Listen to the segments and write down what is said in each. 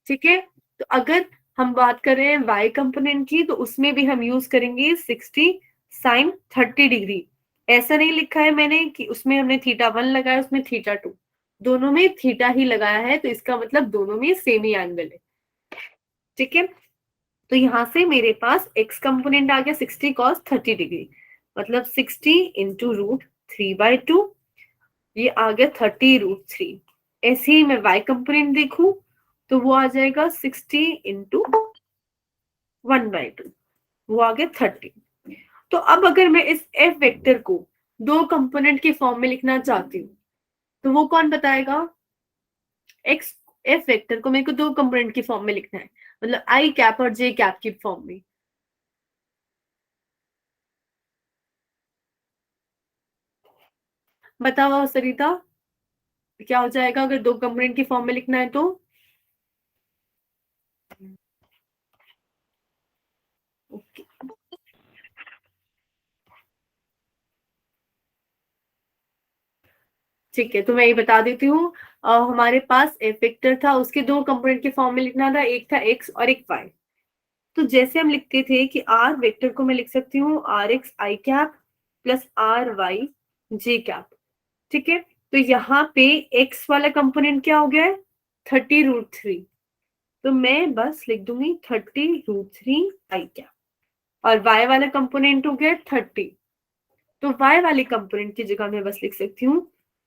ठीक है। तो अगर हम बात कर रहे हैं y कंपोनेंट की, तो उसमें भी हम यूज करेंगे 60 साइन 30 डिग्री। ऐसा नहीं लिखा है मैंने कि उसमें हमने थीटा 1 लगाया, उसमें थीटा 2, दोनों में थीटा ही लगाया है, तो इसका मतलब दोनों में सेम ही एंगल है। ठीक है। तो यहाँ से मेरे पास x कंपोनेंट आ गया 60 cos 30 डिग्री, मतलब 60 इंटू √3/2, ये आ गया 30√3। ऐसे ही मैं y कंपोनेंट देखूं तो वो आ जाएगा 60 इंटू 1/2, वो आ गया 30। तो अब अगर मैं इस f वेक्टर को दो कंपोनेंट के फॉर्म में लिखना चाहती हूँ, तो वो कौन बताएगा? एक्स एफ वेक्टर को मेरे को दो कंपोनेंट की फॉर्म में लिखना है, मतलब आई कैप और जे कैप की फॉर्म में। बताओ सरिता, क्या हो जाएगा अगर दो कंपोनेंट की फॉर्म में लिखना है तो? ओके, ठीक है, तो मैं ये बता देती हूँ। हमारे पास एफ वेक्टर था, उसके दो कंपोनेंट के फॉर्म में लिखना था, एक था एक्स और एक वाई। तो जैसे हम लिखते थे कि आर वेक्टर को मैं लिख सकती हूँ R X I cap plus R Y J cap. ठीक है। तो यहाँ पे एक्स वाला कंपोनेंट क्या हो गया है? 30√3, तो मैं बस लिख दूंगी 30√3 आई कैप, और y वाला कंपोनेंट हो गया 30, तो y वाले कंपोनेंट की जगह मैं बस लिख सकती हूँ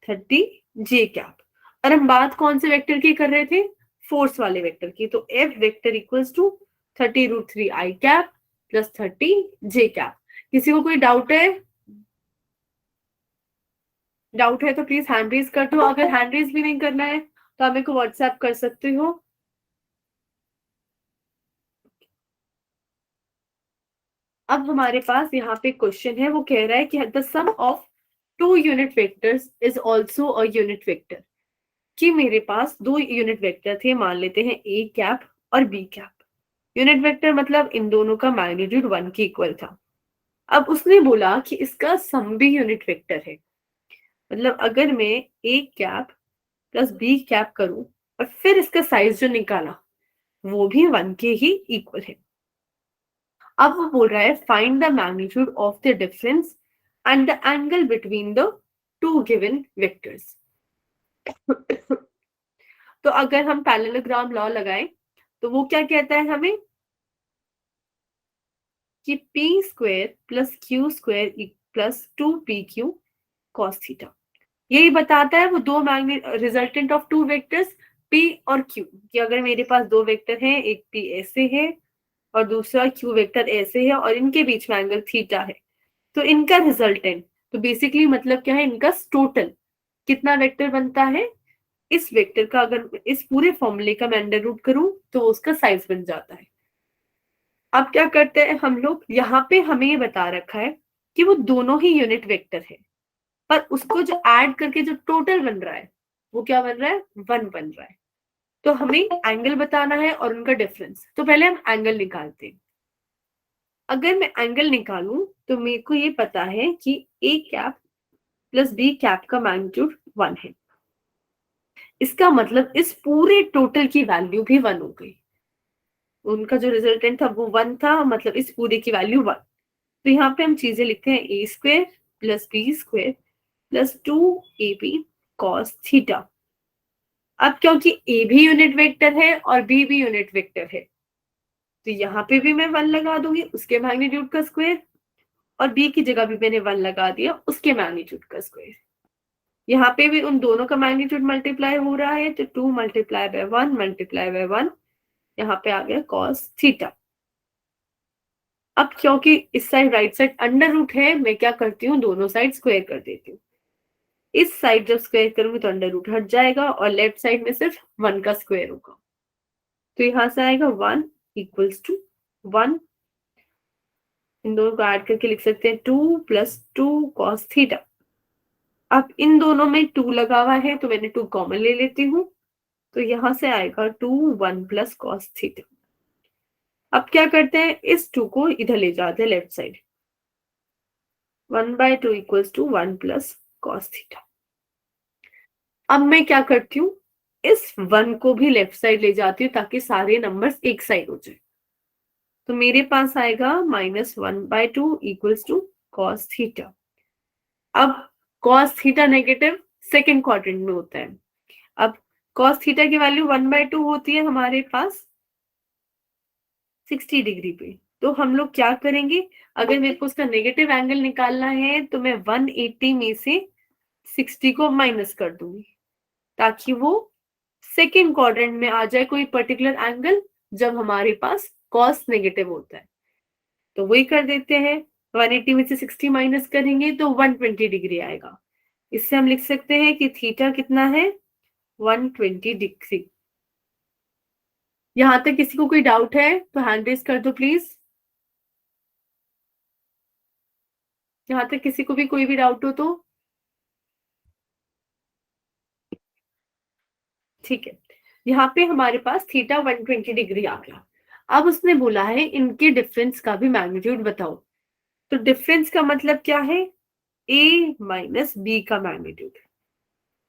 30 जे कैप। और हम बात कौन से वेक्टर की कर रहे थे? फोर्स वाले वेक्टर की। तो f vector equals to 30√3 I cap plus 30 J cap. किसी को कोई डाउट है? डाउट है तो प्लीज हैंड रेज कर दो, अगर हैंड रेज भी नहीं करना है तो आप मेरे को व्हाट्सएप कर सकते हो। अब हमारे पास यहाँ पे क्वेश्चन है, वो कह रहा है कि the sum of two unit vectors is also a unit vector. कि मेरे पास दो यूनिट वेक्टर थे, मान लेते हैं ए कैप और बी कैप। यूनिट वेक्टर मतलब इन दोनों का मैग्नीट्यूड 1 के इक्वल था। अब उसने बोला कि इसका सम भी यूनिट वेक्टर है, मतलब अगर मैं A cap plus B cap करूं और फिर इसका साइज जो निकाला वो भी 1 के ही इक्वल है। अब वो बोल रहा है find the magnitude of the difference and the angle between the two given vectors. तो अगर हम पैरेललोग्राम लॉ लगाएं तो वो क्या कहता है हमें कि P square plus Q square plus 2pq cos theta, यही बताता है वो दो magnet resultant of two vectors p और q, कि अगर मेरे पास दो वेक्टर हैं, एक p ऐसे है और दूसरा q वेक्टर ऐसे है और इनके बीच में एंगल थीटा है, तो इनका रिजल्टेंट, तो बेसिकली मतलब क्या है, इनका टोटल कितना वेक्टर बनता है। इस वेक्टर का अगर इस पूरे फॉर्मूले का मैं अंडर रूट करूं तो उसका साइज बन जाता है। अब क्या करते हैं हम लोग, यहाँ पे हमें ये बता रखा है कि वो दोनों ही यूनिट वेक्टर है, पर उसको जो ऐड करके जो टोटल बन रहा है वो क्या बन रहा है? 1 बन रहा है। तो हमें एंगल बताना है और उनका डिफरेंस, तो पहले हम एंगल निकालते हैं। अगर मैं एंगल निकालूं तो मेरे को ये पता है कि A cap plus B cap का मैग्नीट्यूड 1 है, इसका मतलब इस पूरे टोटल की वैल्यू भी 1 हो गई। उनका जो रिजल्टेंट था वो 1 था, मतलब इस पूरे की वैल्यू 1। तो यहाँ पे हम चीजें लिखते हैं A square plus B square plus 2ab cos theta. अब क्योंकि ए भी यूनिट वेक्टर है और बी भी यूनिट वेक्टर है, तो यहाँ पे भी मैं 1 लगा दूंगी, उसके मैग्नीट्यूड का स्क्वायर, और बी की जगह भी मैंने 1 लगा दिया, उसके मैग्नीट्यूड का स्क्वायर। यहाँ पे भी उन दोनों का मैग्नीट्यूड मल्टीप्लाई हो रहा है, तो 2 मल्टीप्लाई बाय 1 मल्टीप्लाई बाय 1, यहाँ पे आ गया cos थीटा। अब क्योंकि इस side right side under root है, मैं क्या करती हूँ, दोनों साइड स्क्वायर कर देती हूँ। इस साइड जब स्क्वायर करूंगी तो अंडर रूट हट जाएगा और लेफ्ट साइड में सिर्फ 1 का स्क्वायर होगा, तो यहां से आएगा 1 इक्वल्स टू 1। इन दोनों को ऐड करके लिख सकते हैं 2 प्लस 2 cos थीटा। अब इन दोनों में 2 लगा हुआ है तो मैंने 2 कॉमन ले लेती हूँ, तो यहां से आएगा 2 1 प्लस cos थीटा। अब क्या करते हैं, इस 2 को इधर ले जाते हैं left side, 1/2 equals to 1 plus cos theta. अब मैं क्या करती हूँ, इस 1 को भी लेफ्ट साइड ले जाती हूँ ताकि सारे नंबर्स एक साइड हो जाए। तो मेरे पास आएगा -1/2 इक्वल्स टू cos थीटा। अब cos theta negative second quadrant में होता है। अब cos थीटा की वैल्यू 1/2 होती है हमारे पास 60 डिग्री पे। तो हम लोग क्या करेंगे, अगर मेरे को उसका नेगेटिव एंगल निकालना है तो मैं 180 में से 60 को माइनस कर दूंगी ताकि वो सेकेंड क्वाड्रेंट में आ जाए कोई पर्टिकुलर एंगल जब हमारे पास cos नेगेटिव होता है। तो वही कर देते हैं, 180 में से 60 माइनस करेंगे तो 120 डिग्री आएगा। इससे हम लिख सकते हैं कि थीटा कितना है, 120 डिग्री। यहां तक किसी को कोई डाउट है तो हैंड रेज कर दो प्लीज। यहां तक किसी को भी कोई भी डाउट हो तो ठीक है। यहाँ पे हमारे पास थीटा 120 डिग्री आ गया। अब उसने बोला है इनके डिफरेंस का भी मैग्नीट्यूड बताओ। तो डिफरेंस का मतलब क्या है, a माइनस बी का मैग्नीट्यूड।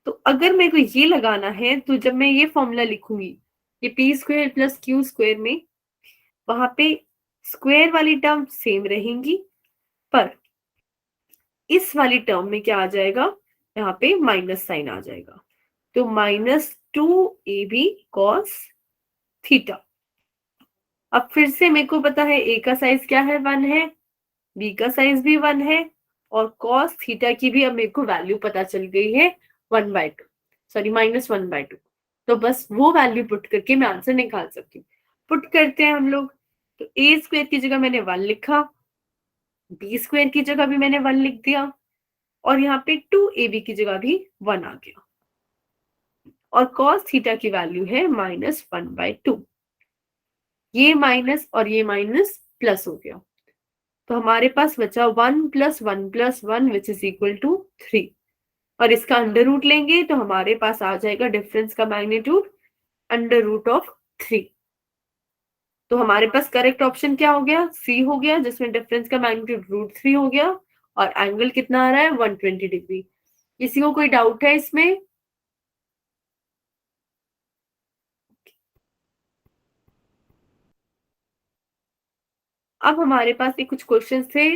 तो अगर मेरे को ये लगाना है तो जब मैं ये फॉर्मूला लिखूंगी, ये P square plus Q square में वहां पे स्क्वायर वाली टर्म सेम रहेंगी, पर इस वाली टर्म में क्या आ जाएगा, यहाँ पे माइनस साइन आ जाएगा। तो -2ab cos थीटा। अब फिर से मेरे को पता है a का साइज क्या है, 1 है, b का साइज भी 1 है, और cos थीटा की भी अब मेरे को वैल्यू पता चल गई है 1/2, सॉरी -1/2। तो बस वो वैल्यू पुट करके मैं आंसर निकाल सकती हूँ। पुट करते हैं हम लोग। तो ए स्क्वायर की जगह मैंने 1 लिखा, बी स्क्वायर की जगह भी मैंने 1 लिख दिया, और यहाँ पे 2ab की जगह भी 1 आ गया, और cos थीटा की वैल्यू है -1/2। ये माइनस और ये माइनस प्लस हो गया, तो हमारे पास बचा 1 + 1 + 1 विच इज इक्वल टू 3, और इसका अंडर रूट लेंगे तो हमारे पास आ जाएगा डिफरेंस का मैग्नीट्यूड √3। तो हमारे पास करेक्ट ऑप्शन क्या हो गया, सी हो गया, जिसमें डिफरेंस का मैग्नीट्यूड √3 हो गया, और एंगल कितना आ रहा है, 120 डिग्री। किसी को कोई डाउट है इसमें? अब हमारे पास ये कुछ क्वेश्चंस थे,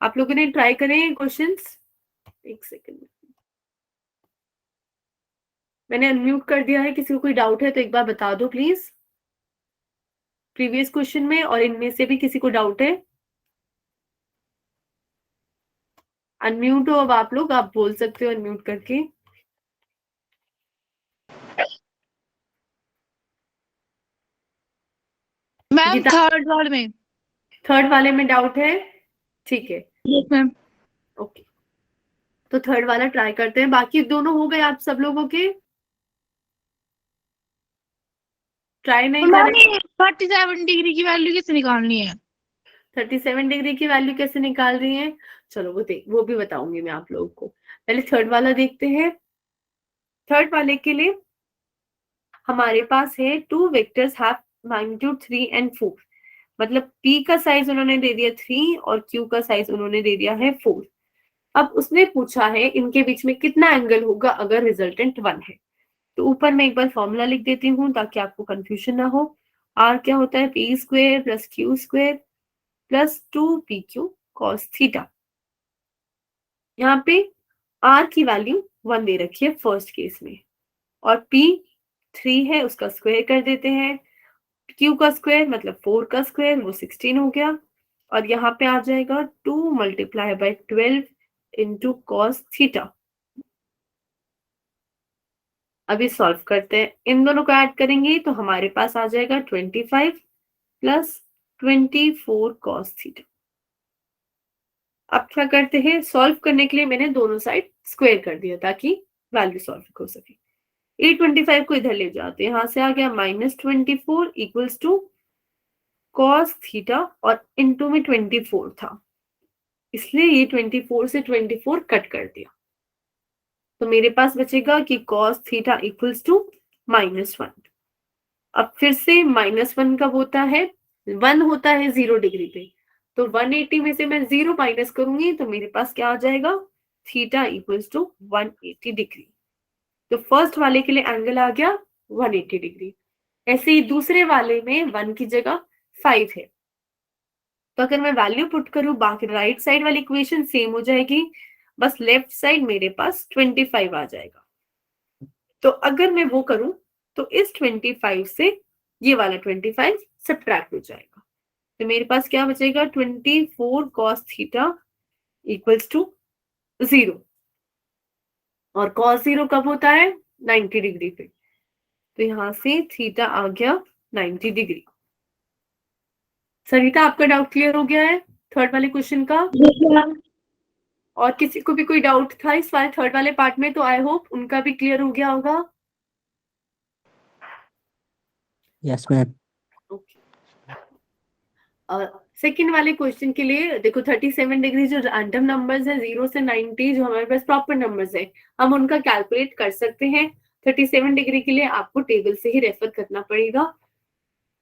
आप लोगों ने ट्राई करें क्वेश्चंस। एक सेकंड, मैंने अनम्यूट कर दिया है, किसी को कोई डाउट है तो एक बार बता दो प्लीज। प्रीवियस क्वेश्चन में और इनमें से भी किसी को डाउट है? अनम्यूट हो अब आप लोग, आप बोल सकते हो अनम्यूट करके। मैम थर्ड वाले में, थर्ड वाले में डाउट है, ठीक है यस मैम। ओके, तो थर्ड वाला ट्राई करते हैं। बाकी दोनों हो गए आप सब लोगों के, ट्राई नहीं कर रहे? 37 डिग्री की वैल्यू कैसे निकालनी है? 37 डिग्री की वैल्यू कैसे निकाल रही है, चलो वो भी बताऊंगी मैं आप लोगों को। पहले थर्ड वाला देखते हैं। थर्ड वाले के लिए हमारे पास है 2 वेक्टर्स हैव मैग्नीट्यूड 3 and 4, मतलब P का साइज उन्होंने दे दिया 3 और Q का साइज उन्होंने दे दिया है 4। अब उसने पूछा है इनके बीच में कितना एंगल होगा अगर रिजल्टेंट 1 है। तो ऊपर मैं एक बार फॉर्मूला लिख देती हूँ ताकि आपको कंफ्यूजन ना हो। R क्या होता है, P square plus Q square plus 2pq cos theta. यहाँ पे R की वैल्यू 1 दे रखी है फर्स्ट केस में, और P 3 है उसका स्क्वायर कर देते हैं, Q का स्क्वायर मतलब 4 का स्क्वायर वो 16 हो गया, और यहाँ पे आ जाएगा 2 × 12 इंटू cos थीटा। अभी सॉल्व करते हैं, इन दोनों को ऐड करेंगे तो हमारे पास आ जाएगा 25 + 24 cos थीटा। अब क्या करते हैं, सॉल्व करने के लिए मैंने दोनों साइड स्क्वायर कर दिया ताकि वैल्यू सॉल्व हो सके। 825 को इधर ले जाते हैं, यहां से आ गया -24 इक्वल्स टू cos थीटा, और इनटू में 24 था इसलिए ये 24 से 24 कट कर दिया, तो मेरे पास बचेगा कि cos थीटा इक्वल्स टू -1। अब फिर से -1 कब होता है, 1 होता है 0 डिग्री पे, तो 180 में से मैं 0 माइनस करूंगी तो मेरे पास क्या आ जाएगा, थीटा इक्वल्स टू 180 डिग्री। तो फर्स्ट वाले के लिए एंगल आ गया 180 डिग्री। ऐसे ही दूसरे वाले में 1 की जगह 5 है, तो अगर मैं वैल्यू पुट करूं बाकी राइट साइड वाली इक्वेशन सेम हो जाएगी, बस लेफ्ट साइड मेरे पास 25 आ जाएगा। तो अगर मैं वो करूं तो इस 25 से ये वाला 25 सब्ट्रैक्ट हो जाएगा, तो मेरे पास क्या बचेगा 24 cos थीटा इक्वल्स टू 0। और cos 0 कब होता है 90 डिग्री पे, तो यहां से थीटा आ गया 90 डिग्री। सरिता आपका डाउट क्लियर हो गया है थर्ड वाले क्वेश्चन का? और किसी को भी कोई डाउट था इस वाले थर्ड वाले पार्ट में तो आई होप उनका भी क्लियर हो गया होगा। Yes ma'am. ओके, सेकंड वाले क्वेश्चन के लिए देखो 37 डिग्री जो रैंडम नंबर्स है 0 से 90 जो हमारे पास प्रॉपर नंबर्स है हम उनका कैलकुलेट कर सकते हैं। 37 डिग्री के लिए आपको टेबल से ही रेफर करना पड़ेगा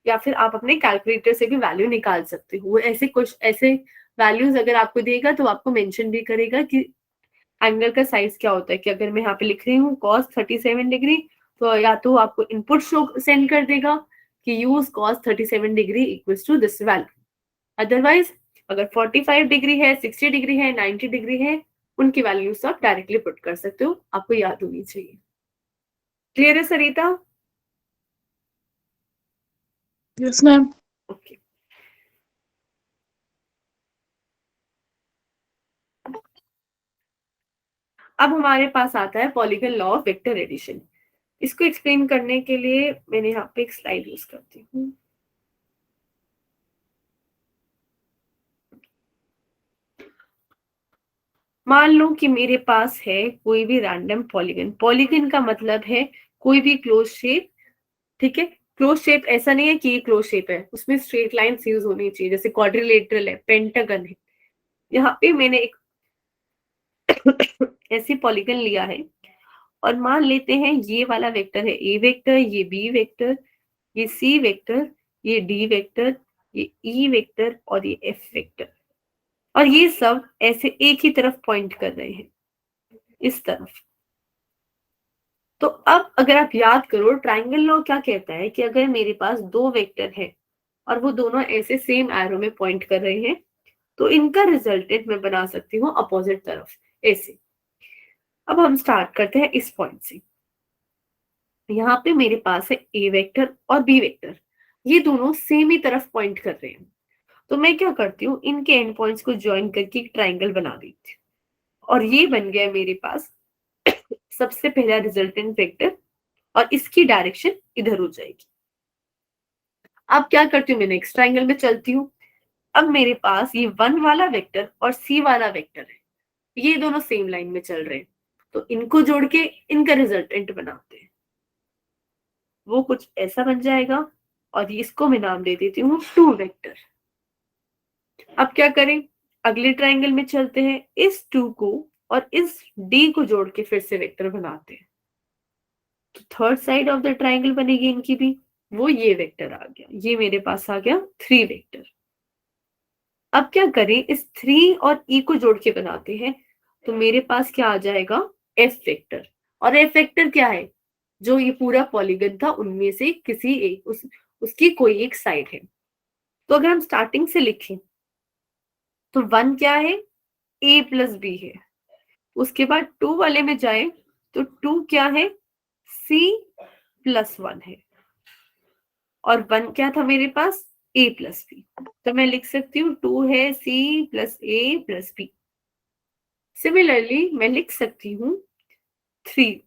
या फिर आप अपने कैलकुलेटर से भी वैल्यू निकाल सकते हो। वो ऐसे कुछ ऐसे वैल्यूज अगर आपको देगा तो आपको मेंशन भी करेगा कि एंगल का साइज क्या होता है, कि अगर मैं यहाँ पे लिख रही हूँ cos 37 डिग्री तो या तो आपको इनपुट शो सेंड कर देगा कि use cos 37 degree equals to this value. Otherwise अगर 45 डिग्री है 60 डिग्री है 90 डिग्री है उनकी वैल्यूज आप डायरेक्टली पुट कर सकते हो, आपको याद होनी चाहिए। क्लियर है सरिता? Yes ma'am. ओके, अब हमारे पास आता है polygon law of vector addition. इसको एक्सप्लेन करने के लिए मैंने यहाँ पे एक स्लाइड यूज करती हूँ। मान लो कि मेरे पास है कोई भी रैंडम पॉलीगन। पॉलीगन का मतलब है कोई भी क्लोज शेप, ठीक है। क्लोज शेप ऐसा नहीं है कि ये क्लोज शेप है, उसमें स्ट्रेट लाइंस यूज होनी चाहिए, जैसे क्वाड्रिलेटरल है, पेंटागन है। यहाँ पे मैंने एक ऐसी पॉलीगन लिया है और मान लेते हैं ये वाला वेक्टर है ए वेक्टर, ये बी वेक्टर, ये सी वेक्टर, ये डी वेक्टर, ये ई वेक्टर और ये एफ वेक्टर, और ये सब ऐसे एक ही तरफ पॉइंट कर रहे हैं, इस तरफ। तो अब अगर आप याद करो ट्राइंगल लॉ क्या कहता है कि अगर मेरे पास दो वेक्टर है और वो दोनों ऐसे सेम एरो में पॉइंट कर रहे हैं तो इनका रिजल्टेंट मैं बना सकती हूँ अपोजिट तरफ, ऐसे। अब हम स्टार्ट करते हैं इस पॉइंट से। यहाँ पे मेरे पास है ए वेक्टर और बी वेक्टर, ये दोनों सेम ही तरफ पॉइंट कर रहे हैं, तो मैं क्या करती हूँ इनके एंड पॉइंट्स को ज्वाइन करके एक ट्राइंगल बना देती हूँ और ये बन गया मेरे पास सबसे पहला रिजल्टेंट वेक्टर और इसकी डायरेक्शन इधर हो जाएगी। अब क्या करती हूँ मैं नेक्स्ट ट्राइंगल में चलती हूँ। अब मेरे पास ये 1 वाला वेक्टर और सी वाला वेक्टर है, ये दोनों सेम लाइन में चल रहे हैं, तो इनको जोड़ के इनका रिजल्टेंट बनाते हैं, वो कुछ ऐसा बन जाएगा और इसको मैं नाम दे देती हूँ 2 वेक्टर। अब क्या करें, अगले ट्राइंगल में चलते हैं, इस 2 को और इस डी को जोड़ के फिर से वेक्टर बनाते हैं, तो third side of the triangle बनेगी इनकी भी, वो ये वेक्टर आ गया, ये मेरे पास आ गया 3 वेक्टर। अब क्या करें, इस 3 और ई को जोड़ के बनाते हैं, तो मेरे पास क्या आ जाएगा एफ वेक्टर। और एफ वेक्टर क्या है, जो ये पूरा पॉलीगन था उनमें से किसी एक उसकी कोई एक साइड है। तो अगर हम स्टार्टिंग से लिखें तो 1 क्या है, ए प्लस बी है। उसके बाद 2 वाले में जाए तो 2 क्या है, सी प्लस 1 है। और 1 क्या था मेरे पास, ए प्लस बी, तो मैं लिख सकती हूँ 2 है सी प्लस ए प्लस बी। सिमिलरली मैं लिख सकती हूँ 3,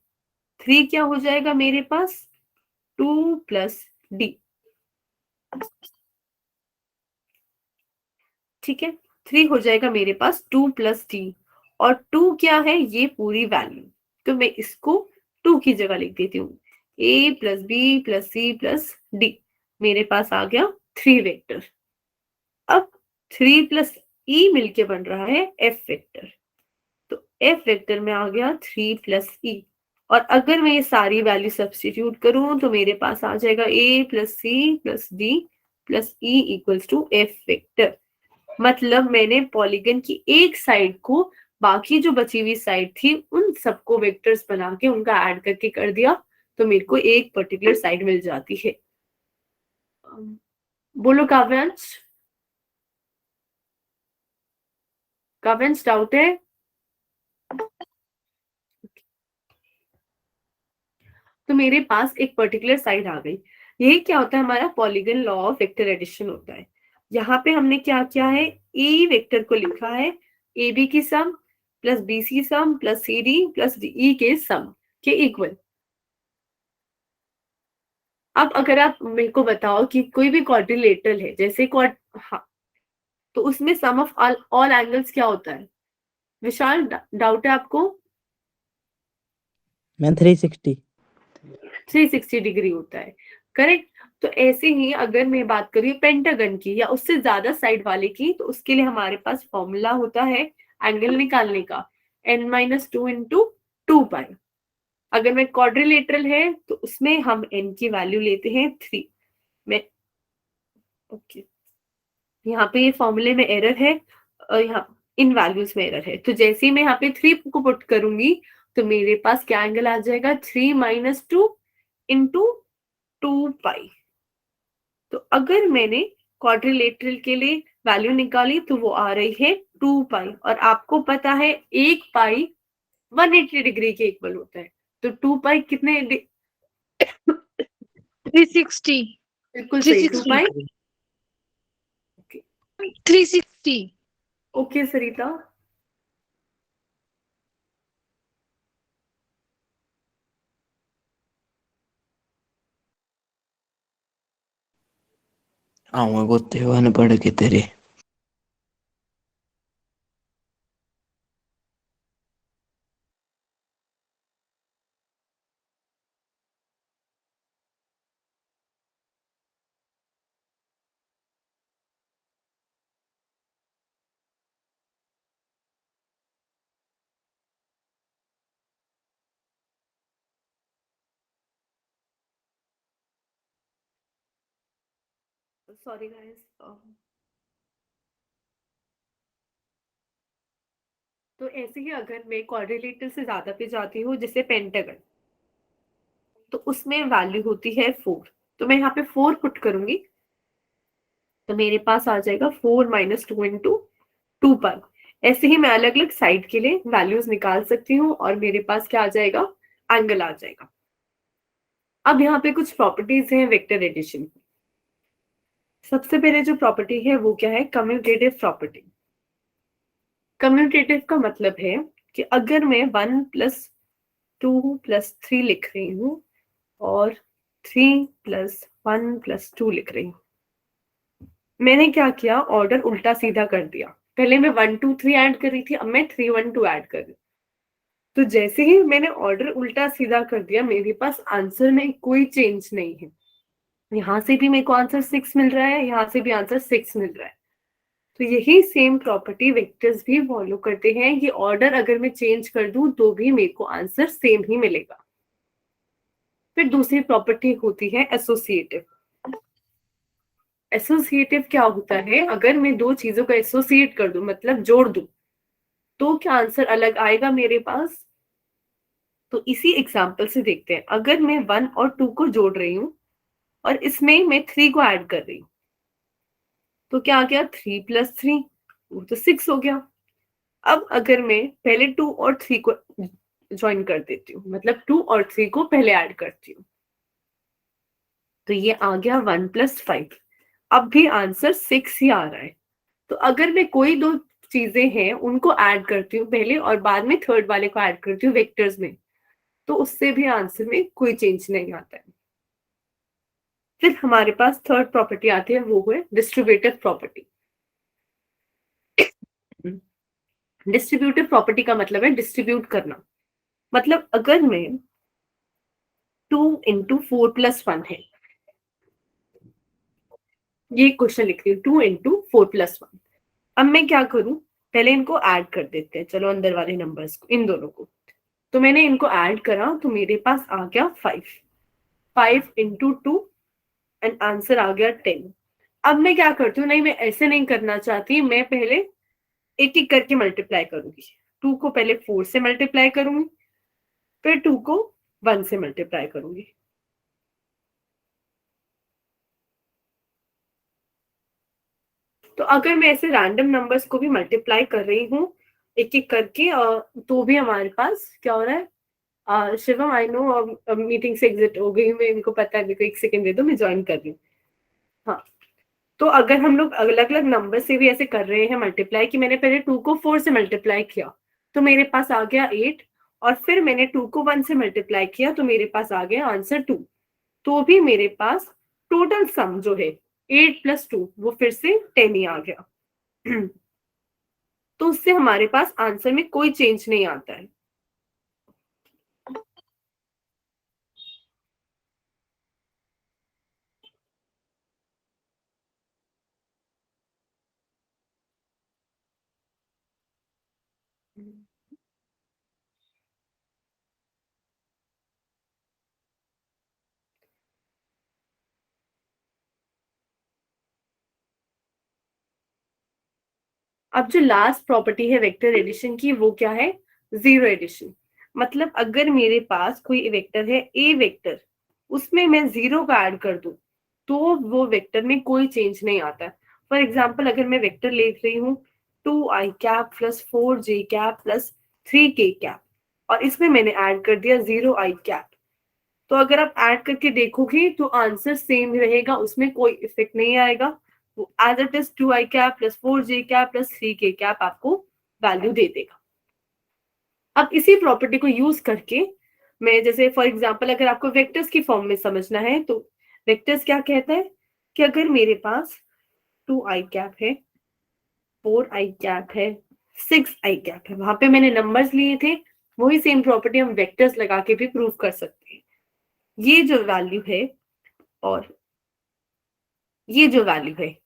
3 क्या हो जाएगा मेरे पास, 2 प्लस डी, ठीक है। 3 हो जाएगा मेरे पास 2 प्लस डी, और 2 क्या है, ये पूरी वैल्यू, तो मैं इसको 2 की जगह लिख देती हूँ, A plus B plus C plus D, मेरे पास आ गया 3 वेक्टर। अब 3 प्लस ई मिलके बन रहा है एफ वेक्टर, तो एफ वेक्टर में आ गया 3 प्लस ई। और अगर मैं ये सारी वैल्यू सब्स्टिट्यूट करूं तो मेरे पास आ जाएगा A plus C plus D plus E equals to F vector. मतलब मैंने पॉलीगन की एक साइड को बाकी जो बची हुई साइड थी उन सबको वेक्टर्स बना के उनका ऐड करके कर दिया, तो मेरे को एक पर्टिकुलर साइड मिल जाती है। बोलो काव्यांश, काव्यांश डाउट है? तो मेरे पास एक पर्टिकुलर साइड आ गई। यही क्या होता है, हमारा polygon law of vector addition होता है। यहाँ पे हमने क्या किया है, ए वेक्टर को लिखा है ए बी की सम प्लस बी सी सम प्लस सी डी प्लस ई के सम के इक्वल। अब अगर आप मेरे को बताओ कि कोई भी क्वाड्रिलेटरल है, जैसे हाँ, तो उसमें सम ऑफ ऑल एंगल्स क्या होता है? विशाल डाउट है आपको? मैम 360। 360 डिग्री होता है, करेक्ट। तो ऐसे ही अगर मैं बात करूँ पेंटागन की या उससे ज्यादा साइड वाले की, तो उसके लिए हमारे पास फॉर्मूला होता है एंगल निकालने का, n-2 इंटू 2 पाई। अगर मैं क्वाड्रिलेटरल है तो उसमें हम n की वैल्यू लेते हैं 3। मैं ओके, यहाँ पे ये फॉर्मूले में एरर है, यहाँ इन वैल्यूज में एरर है। तो जैसे ही मैं यहाँ पे 3 को पुट करूंगी तो मेरे पास क्या एंगल आ जाएगा, 3-2 इंटू 2 पाई। तो अगर मैंने क्वाड्रिलेटरल के लिए वैल्यू निकाली तो वो आ रही है 2 पाई, और आपको पता है 1 पाई 180 डिग्री के इक्वल होता है। तो 2 पाई कितने 360 बिल्कुल सही, 2 पाई 360 ओके सरिता। आऊंगा गोते पढ़ के तेरे। सॉरी गाइस, तो ऐसे ही अगर मैं क्वाड्रिलेटरल से ज्यादा पे जाती हूँ जैसे पेंटागन, तो उसमें वैल्यू होती है 4। तो मैं यहाँ पे 4 पुट करूंगी तो मेरे पास आ जाएगा 4-2 इंटू 2 पाई। ऐसे ही मैं अलग अलग साइड के लिए वैल्यूज निकाल सकती हूँ और मेरे पास क्या आ जाएगा, एंगल आ जाएगा। अब यहाँ पे कुछ प्रॉपर्टीज हैं वेक्टर एडिशन की। सबसे पहले जो प्रॉपर्टी है वो क्या है, कम्यूटेटिव प्रॉपर्टी। कम्यूटेटिव का मतलब है कि अगर मैं 1+2+3 लिख रही हूँ और 3+1+2 लिख रही हूँ, मैंने क्या किया, ऑर्डर उल्टा सीधा कर दिया। पहले मैं 1-2-3 ऐड कर रही थी, अब मैं 3-1-2 ऐड कर रही हूँ। तो जैसे ही मैंने ऑर्डर उल्टा सीधा कर दिया, मेरे पास आंसर में कोई चेंज नहीं है। यहाँ से भी मेरे को आंसर 6 मिल रहा है, यहाँ से भी आंसर 6 मिल रहा है। तो यही सेम प्रॉपर्टी वेक्टर्स भी फॉलो करते हैं। ये ऑर्डर अगर मैं चेंज कर दूं तो भी मेरे को आंसर सेम ही मिलेगा। फिर दूसरी प्रॉपर्टी होती है एसोसिएटिव। एसोसिएटिव क्या होता है, अगर मैं दो चीजों को एसोसिएट कर दूं, मतलब जोड़ दूं, तो क्या आंसर अलग आएगा मेरे पास। तो इसी एग्जांपल से देखते हैं। अगर मैं 1 और 2 को जोड़ रही हूँ और इसमें मैं 3 को ऐड कर रही हूँ, तो क्या आ गया, 3+3, वो तो 6 हो गया। अब अगर मैं पहले 2 और 3 को ज्वाइन कर देती हूँ, मतलब 2 और 3 को पहले ऐड करती हूँ, तो ये आ गया 1+5। अब भी आंसर 6 ही आ रहा है। तो अगर मैं कोई दो चीजें हैं उनको ऐड करती हूँ पहले और बाद में थर्ड वाले को ऐड करती हूँ वेक्टर्स में, तो उससे भी आंसर में कोई चेंज नहीं आता है। फिर हमारे पास थर्ड प्रॉपर्टी आती है, वो है डिस्ट्रीब्यूटिव प्रॉपर्टी। डिस्ट्रीब्यूटिव प्रॉपर्टी का मतलब है डिस्ट्रीब्यूट करना। मतलब अगर मैं 2 × 4+1 है, ये क्वेश्चन लिख रही हूँ, 2 × 4+1। अब मैं क्या करूं, पहले इनको ऐड कर देते हैं, चलो अंदर वाले नंबर्स को, इन दोनों को। तो मैंने इनको ऐड करा तो मेरे पास आ गया 5। 5 × 2 एंड आंसर आ गया 10। अब मैं क्या करती हूँ, नहीं मैं ऐसे नहीं करना चाहती, मैं पहले एक एक करके मल्टीप्लाई करूंगी। 2 को पहले 4 से मल्टीप्लाई करूंगी, फिर 2 को 1 से मल्टीप्लाई करूंगी। तो अगर मैं ऐसे रैंडम नंबर्स को भी मल्टीप्लाई कर रही हूँ एक एक करके, तो भी हमारे पास क्या हो रहा है। शिवम, आई नो मीटिंग से एग्जिट हो गई, मेरे को पता है, मेरे को 1 सेकंड दे दो, मैं ज्वाइन कर रही हूँ। हाँ, तो अगर हम लोग अलग अलग नंबर से भी ऐसे कर रहे हैं मल्टीप्लाई, कि मैंने पहले 2 को 4 से मल्टीप्लाई किया तो मेरे पास आ गया 8, और फिर मैंने 2 को 1 से मल्टीप्लाई किया तो मेरे पास आ गया आंसर 2, तो भी मेरे पास टोटल सम जो है 8 + 2 वो फिर से 10 ही आ गया। तो उससे हमारे पास आंसर में कोई चेंज नहीं आता है। अब जो लास्ट प्रॉपर्टी है वेक्टर एडिशन की, वो क्या है? Zero addition. मतलब अगर मेरे पास कोई वेक्टर है ए वेक्टर, उसमें मैं जीरो का ऐड कर दूं तो वो वेक्टर में कोई चेंज नहीं आता है। फॉर एग्जाम्पल, अगर मैं वेक्टर लिख रही हूँ 2i cap plus 4j cap plus 3k cap, और इसमें मैंने ऐड कर दिया 0i कैप, तो अगर आप ऐड करके देखोगे तो आंसर सेम रहेगा, उसमें कोई इफेक्ट नहीं आएगा। As it is 2i cap plus 4j cap plus 3k cap आपको वैल्यू दे देगा। अब इसी प्रॉपर्टी को यूज करके मैं, जैसे फॉर एग्जांपल अगर आपको वेक्टर्स की फॉर्म में समझना है, तो वेक्टर्स क्या कहता है कि अगर मेरे पास 2i कैप है, 4i कैप है, 6i कैप है, वहां पे मैंने नंबर्स लिए थे, वही सेम प्रॉपर्टी हम वेक्टर्स लगा के भी प्रूव कर सकते हैं। ये जो वैल्यू है और ये जो वैल्यू है,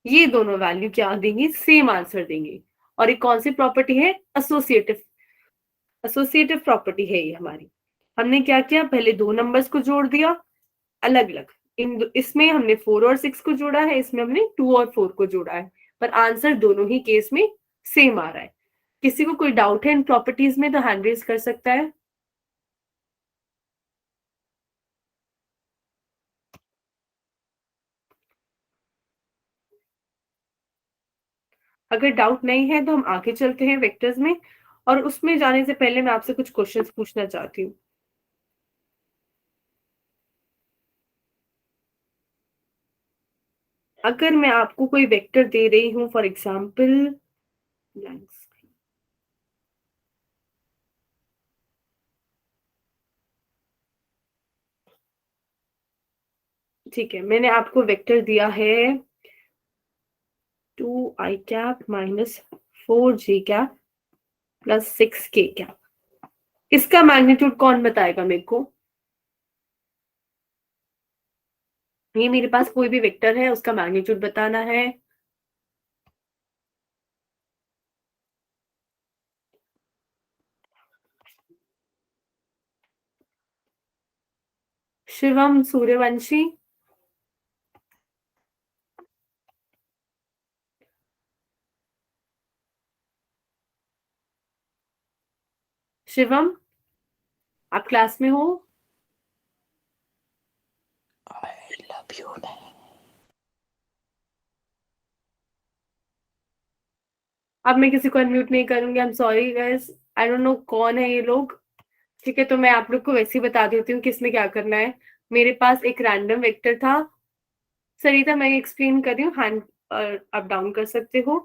ये दोनों वैल्यू क्या देंगे? सेम आंसर देंगे। और एक कौन सी प्रॉपर्टी है? एसोसिएटिव। एसोसिएटिव प्रॉपर्टी है ये हमारी। हमने क्या किया, पहले दो नंबर्स को जोड़ दिया अलग अलग, इसमें हमने 4 और 6 को जोड़ा है, इसमें हमने 2 और 4 को जोड़ा है, पर आंसर दोनों ही केस में सेम आ रहा है। किसी को कोई डाउट है इन प्रॉपर्टीज में तो हैंड रेज कर सकता है। अगर डाउट नहीं है तो हम आगे चलते हैं वेक्टर्स में, और उसमें जाने से पहले मैं आपसे कुछ क्वेश्चंस पूछना चाहती हूँ। अगर मैं आपको कोई वेक्टर दे रही हूं, फॉर एग्जाम्पल ठीक है, मैंने आपको वेक्टर दिया है 2i cap minus 4j cap plus 6k cap, इसका मैग्नीट्यूड कौन बताएगा मेरे को? ये मेरे पास कोई भी वेक्टर है, उसका मैग्नीट्यूड बताना है। शिवम, सूर्यवंशी, शिवम, आप क्लास में हो? I love you man. अब मैं किसी को अनम्यूट नहीं करूंगी, I am sorry guys, I don't know कौन है ये लोग। ठीक है, तो मैं आप लोग को वैसे ही बता देती हूँ किसमें क्या करना है। मेरे पास एक रैंडम वेक्टर था, सरिता मैं एक्सप्लेन कर रही हूँ, हैंड अप डाउन कर सकते हो।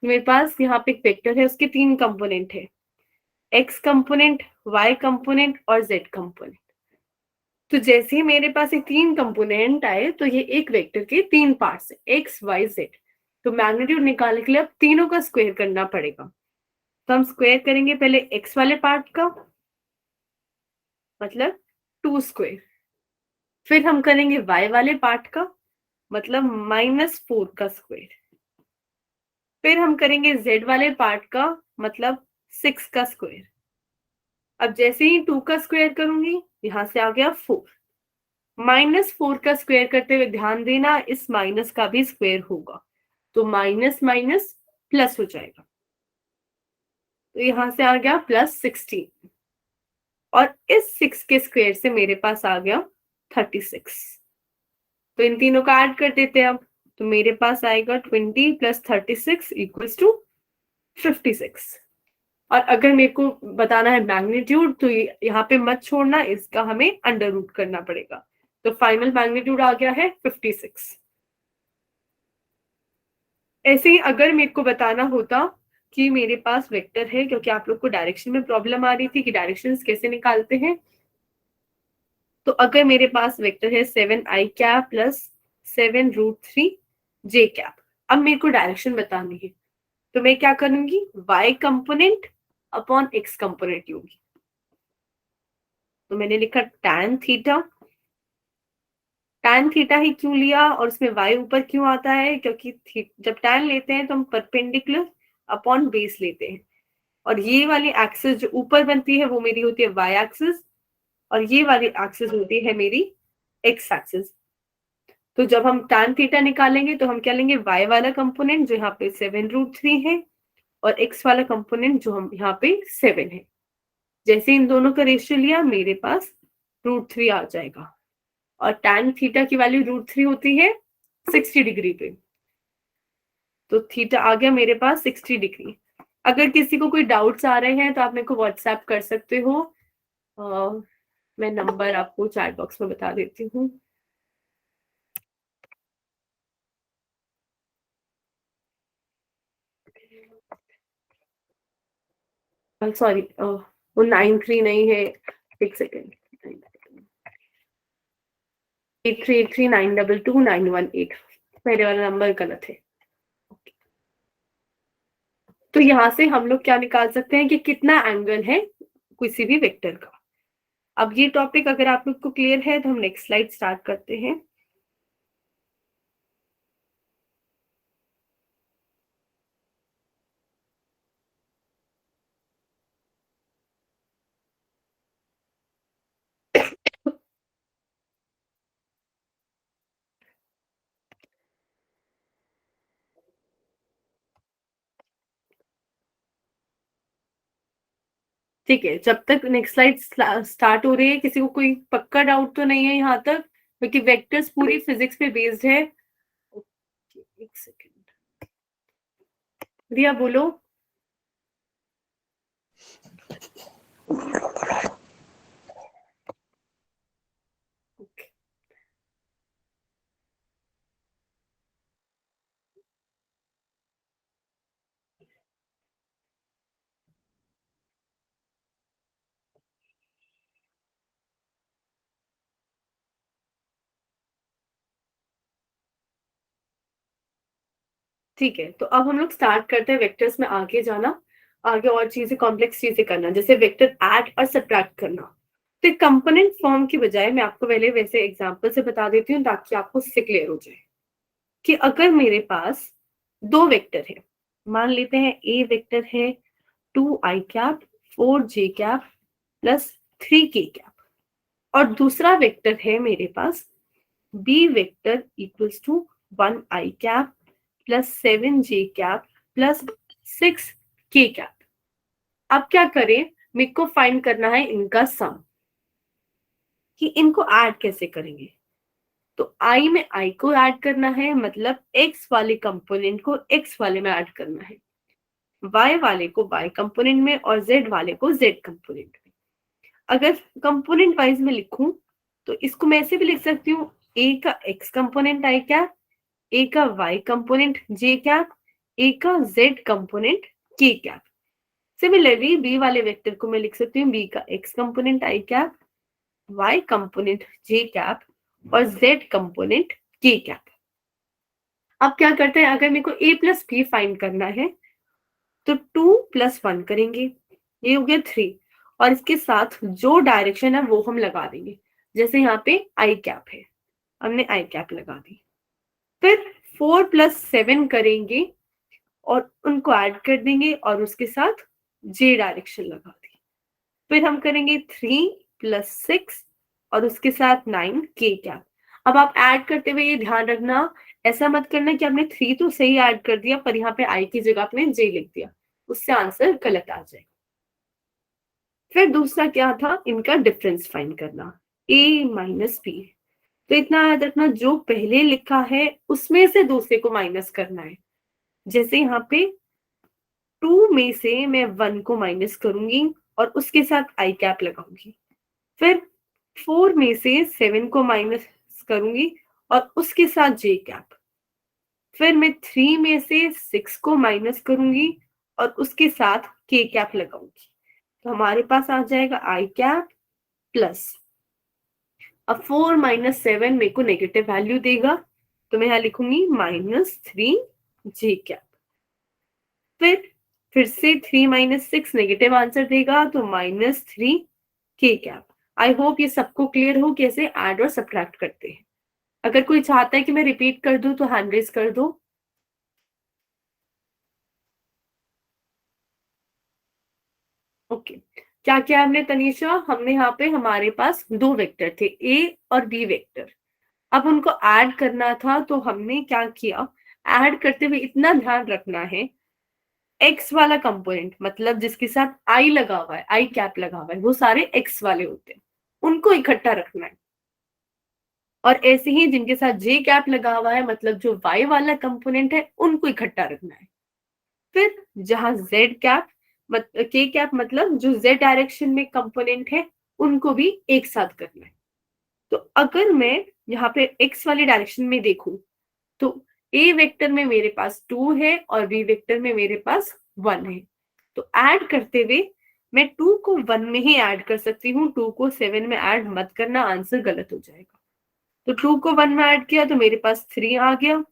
मेरे पास यहाँ पे एक वेक्टर है, उसके 3 कंपोनेंट है, एक्स कंपोनेंट, वाई कंपोनेंट और जेड कंपोनेंट। तो जैसे ही मेरे पास ये 3 कंपोनेंट आए तो ये एक वेक्टर के 3 पार्ट्स है, एक्स वाई जेड। तो मैग्नीट्यूड निकालने के लिए अब तीनों का स्क्वायर करना पड़ेगा। तो हम स्क्वायर करेंगे पहले एक्स वाले पार्ट का, मतलब 2 स्क्वायर, फिर हम करेंगे वाई वाले पार्ट का, मतलब -4 का स्क्वायर, फिर हम करेंगे जेड वाले पार्ट का, मतलब 6 का स्क्वायर। अब जैसे ही 2 का स्क्वायर करूंगी, यहां से आ गया 4, -4 का स्क्वायर करते हुए ध्यान देना इस माइनस का भी स्क्वायर होगा, तो माइनस माइनस प्लस हो जाएगा। तो यहाँ से आ गया +16 और इस 6 के स्क्वायर से मेरे पास आ गया 36। तो इन तीनों का ऐड कर देते हैं अब, तो मेरे पास आएगा 20 + 36 = 56। और अगर मेरे को बताना है मैग्नीट्यूड तो यहाँ पे मत छोड़ना, इसका हमें अंडर रूट करना पड़ेगा। तो फाइनल मैग्नीट्यूड आ गया है 56। ऐसे ही अगर मेरे को बताना होता कि मेरे पास वेक्टर है, क्योंकि आप लोग को डायरेक्शन में प्रॉब्लम आ रही थी कि डायरेक्शंस कैसे निकालते हैं, तो अगर मेरे पास वेक्टर है 7i कैप + 7√3j कैप, अब मेरे को डायरेक्शन बतानी है, तो मैं क्या करूंगी, y component upon x component होगी। तो मैंने लिखा tan थीटा। tan थीटा ही क्यों लिया और उसमें y ऊपर क्यों आता है, क्योंकि जब tan लेते हैं तो हम परपेंडिकुलर अपॉन बेस लेते हैं, और ये वाली एक्सिस जो ऊपर बनती है वो मेरी होती है y एक्सिस, और ये वाली एक्सिस होती है मेरी x एक्सिस। तो जब हम tan थीटा निकालेंगे तो हम क्या लेंगे, y वाला कंपोनेंट जो यहाँ पे 7√3 है और x वाला कंपोनेंट जो हम यहाँ पे 7 है। जैसे इन दोनों का रेशियो लिया मेरे पास √3 आ जाएगा, और tan थीटा की वैल्यू √3 होती है 60 डिग्री पे, तो थीटा आ गया मेरे पास 60 डिग्री। अगर किसी को कोई डाउट्स आ रहे हैं तो आप मेरे को व्हाट्सएप कर सकते हो, मैं नंबर आपको चैट बॉक्स में बता देती हूँ। सॉरी, वो 93 नहीं है, एक सेकेंड, 8383922918, मेरे वाला नंबर गलत है। तो यहाँ से हम लोग क्या निकाल सकते हैं कि कितना एंगल है किसी भी वेक्टर का। अब ये टॉपिक अगर आप लोग को क्लियर है तो हम नेक्स्ट स्लाइड स्टार्ट करते हैं। ठीक है, जब तक नेक्स्ट स्लाइड स्टार्ट हो रही है, किसी को कोई पक्का डाउट तो नहीं है यहाँ तक, क्योंकि वेक्टर्स पूरी फिजिक्स पे बेस्ड है। एक सेकेंड, रिया बोलो। Okay. ठीक है, तो अब हम लोग स्टार्ट करते हैं वेक्टर्स में आगे जाना, आगे और चीजें कॉम्प्लेक्स चीजें करना, जैसे वेक्टर ऐड और सब्ट्रैक्ट करना। तो कंपोनेंट फॉर्म की बजाय मैं आपको पहले वैसे एग्जांपल से बता देती हूँ ताकि आपको इससे क्लियर हो जाए कि अगर मेरे पास दो वेक्टर है, मान लेते हैं ए वेक्टर है 2i cap 4j cap + 3k cap, और दूसरा वेक्टर है मेरे पास B vector = 1i cap + 7j cap + 6k cap. अब क्या करें, मेरे को फाइंड करना है इनका सम, कि इनको ऐड कैसे करेंगे। तो i में i को ऐड करना है, मतलब x वाले कंपोनेंट को x वाले में ऐड करना है, y वाले को y कंपोनेंट में और z वाले को z कंपोनेंट में। अगर कंपोनेंट वाइज में लिखूं तो इसको मैं ऐसे भी लिख सकती हूँ, a का x component i cap, a का y component j cap, a का z component k cap. Similarly b वाले वेक्टर को मैं लिख सकती हूँ b का x component i cap, y component j cap और z कंपोनेंट k कैप। अब क्या करते हैं, अगर मेरे को a + b फाइंड करना है तो 2 + 1 करेंगे, ये हो गया 3, और इसके साथ जो डायरेक्शन है वो हम लगा देंगे। जैसे यहाँ पे i कैप है, हमने i कैप लगा दी। फिर 4 + 7 करेंगे और उनको ऐड कर देंगे और उसके साथ j डायरेक्शन लगा दी। फिर हम करेंगे 3 + 6 और उसके साथ 9k कैप। अब आप ऐड करते हुए ये ध्यान रखना, ऐसा मत करना कि आपने 3 तो सही ऐड कर दिया पर यहाँ पे i की जगह आपने j लिख दिया। उससे आंसर गलत आ जाएगा। फिर दूसरा क्या था, इनका डिफरेंस फाइंड करना, a माइनस बी। तो इतना याद रखना, जो पहले लिखा है उसमें से दूसरे को माइनस करना है। जैसे यहाँ पे 2 में से मैं 1 को माइनस करूंगी और उसके साथ आई कैप लगाऊंगी। फिर 4 में से 7 को माइनस करूंगी और उसके साथ जे कैप। फिर मैं 3 में से 6 को माइनस करूंगी और उसके साथ के कैप लगाऊंगी। तो हमारे पास आ जाएगा आई कैप प्लस, अब 4 माइनस 7 मेरे को नेगेटिव वैल्यू देगा, तो मैं यहाँ लिखूंगी -3 जे कैप। फिर से 3 माइनस 6 नेगेटिव आंसर देगा, तो -3 के कैप। आई होप ये सबको क्लियर हो कैसे ऐड और सब्ट्रैक्ट करते हैं। अगर कोई चाहता है कि मैं रिपीट कर दूं तो हैंड रेज कर दो। ओके, क्या किया हमने तनीषा, हमने यहाँ पे हमारे पास दो वेक्टर थे ए और बी वेक्टर, अब उनको ऐड करना था। तो हमने क्या किया, ऐड करते हुए इतना ध्यान रखना है, एक्स वाला कंपोनेंट मतलब जिसके साथ आई लगा हुआ है, आई कैप लगा हुआ है, वो सारे एक्स वाले होते हैं, उनको इकट्ठा रखना है। और ऐसे ही जिनके साथ जे कैप लगा हुआ है मतलब जो वाई वाला कंपोनेंट है, उनको इकट्ठा रखना है। फिर जहां जेड कैप के कैप मतलब जो जेड डायरेक्शन में कंपोनेंट है, उनको भी एक साथ करना है। तो अगर मैं यहाँ पे एक्स वाली डायरेक्शन में देखूं, तो ए वेक्टर में मेरे पास 2 है और बी वेक्टर में मेरे पास 1 है। तो ऐड करते हुए मैं 2 को 1 में ही ऐड कर सकती हूँ, 2 को 7 में ऐड मत करना, आंसर गलत हो जाएगा। तो 2 को 1 में ऐड किया तो मेरे पास 3 आ गया।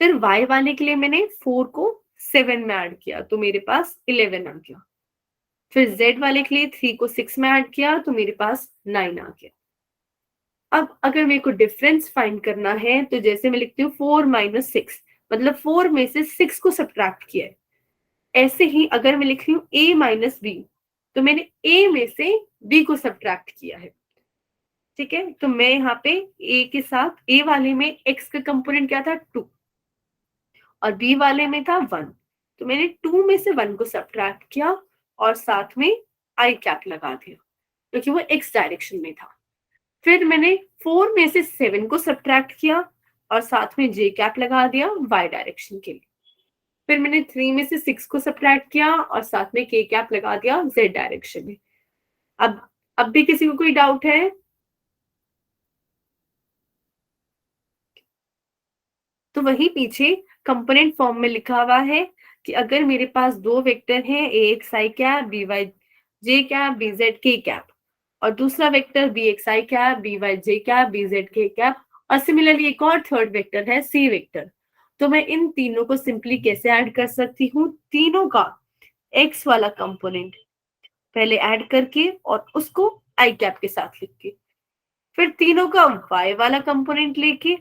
फिर y वाले के लिए मैंने 4 को 7 में ऐड किया तो मेरे पास 11 आ गया। फिर z वाले के लिए 3 को 6 में ऐड किया तो मेरे पास 9 आ गया। अब अगर मेरे को डिफरेंस फाइंड करना है तो जैसे मैं लिखती हूँ 4 माइनस 6, मतलब 4 में से 6 को सब्ट्रैक्ट किया है। ऐसे ही अगर मैं लिख रही हूँ a माइनस बी, तो मैंने a में से b को सब्ट्रैक्ट किया है। ठीक है, तो मैं यहाँ पे a के साथ, a वाले में x का कंपोनेंट क्या था 2 और b वाले में था 1, तो मैंने 2 में से 1 को सब्ट्रैक्ट किया और साथ में आई कैप लगा दिया क्योंकि वो x डायरेक्शन में था। फिर मैंने 4 में से 7 को सब्ट्रैक्ट किया और साथ में j कैप लगा दिया y डायरेक्शन के लिए। फिर मैंने 3 में से 6 को सब्ट्रैक्ट किया और साथ में k कैप लगा दिया z डायरेक्शन में। अब भी किसी को कोई डाउट है? तो वही पीछे कंपोनेंट फॉर्म में लिखा हुआ है कि अगर मेरे पास दो वेक्टर हैं ए x I cap B Y J cap B Z के कैप, और दूसरा vector B x I cap B Y J cap B Z के कैप, और सिमिलरली एक और थर्ड वेक्टर है सी वेक्टर, तो मैं इन तीनों को सिंपली कैसे ऐड कर सकती हूँ, तीनों का एक्स वाला कंपोनेंट पहले ऐड करके और उसको आई कैप के साथ लिख के, फिर तीनों का वाई वाला कंपोनेंट लेके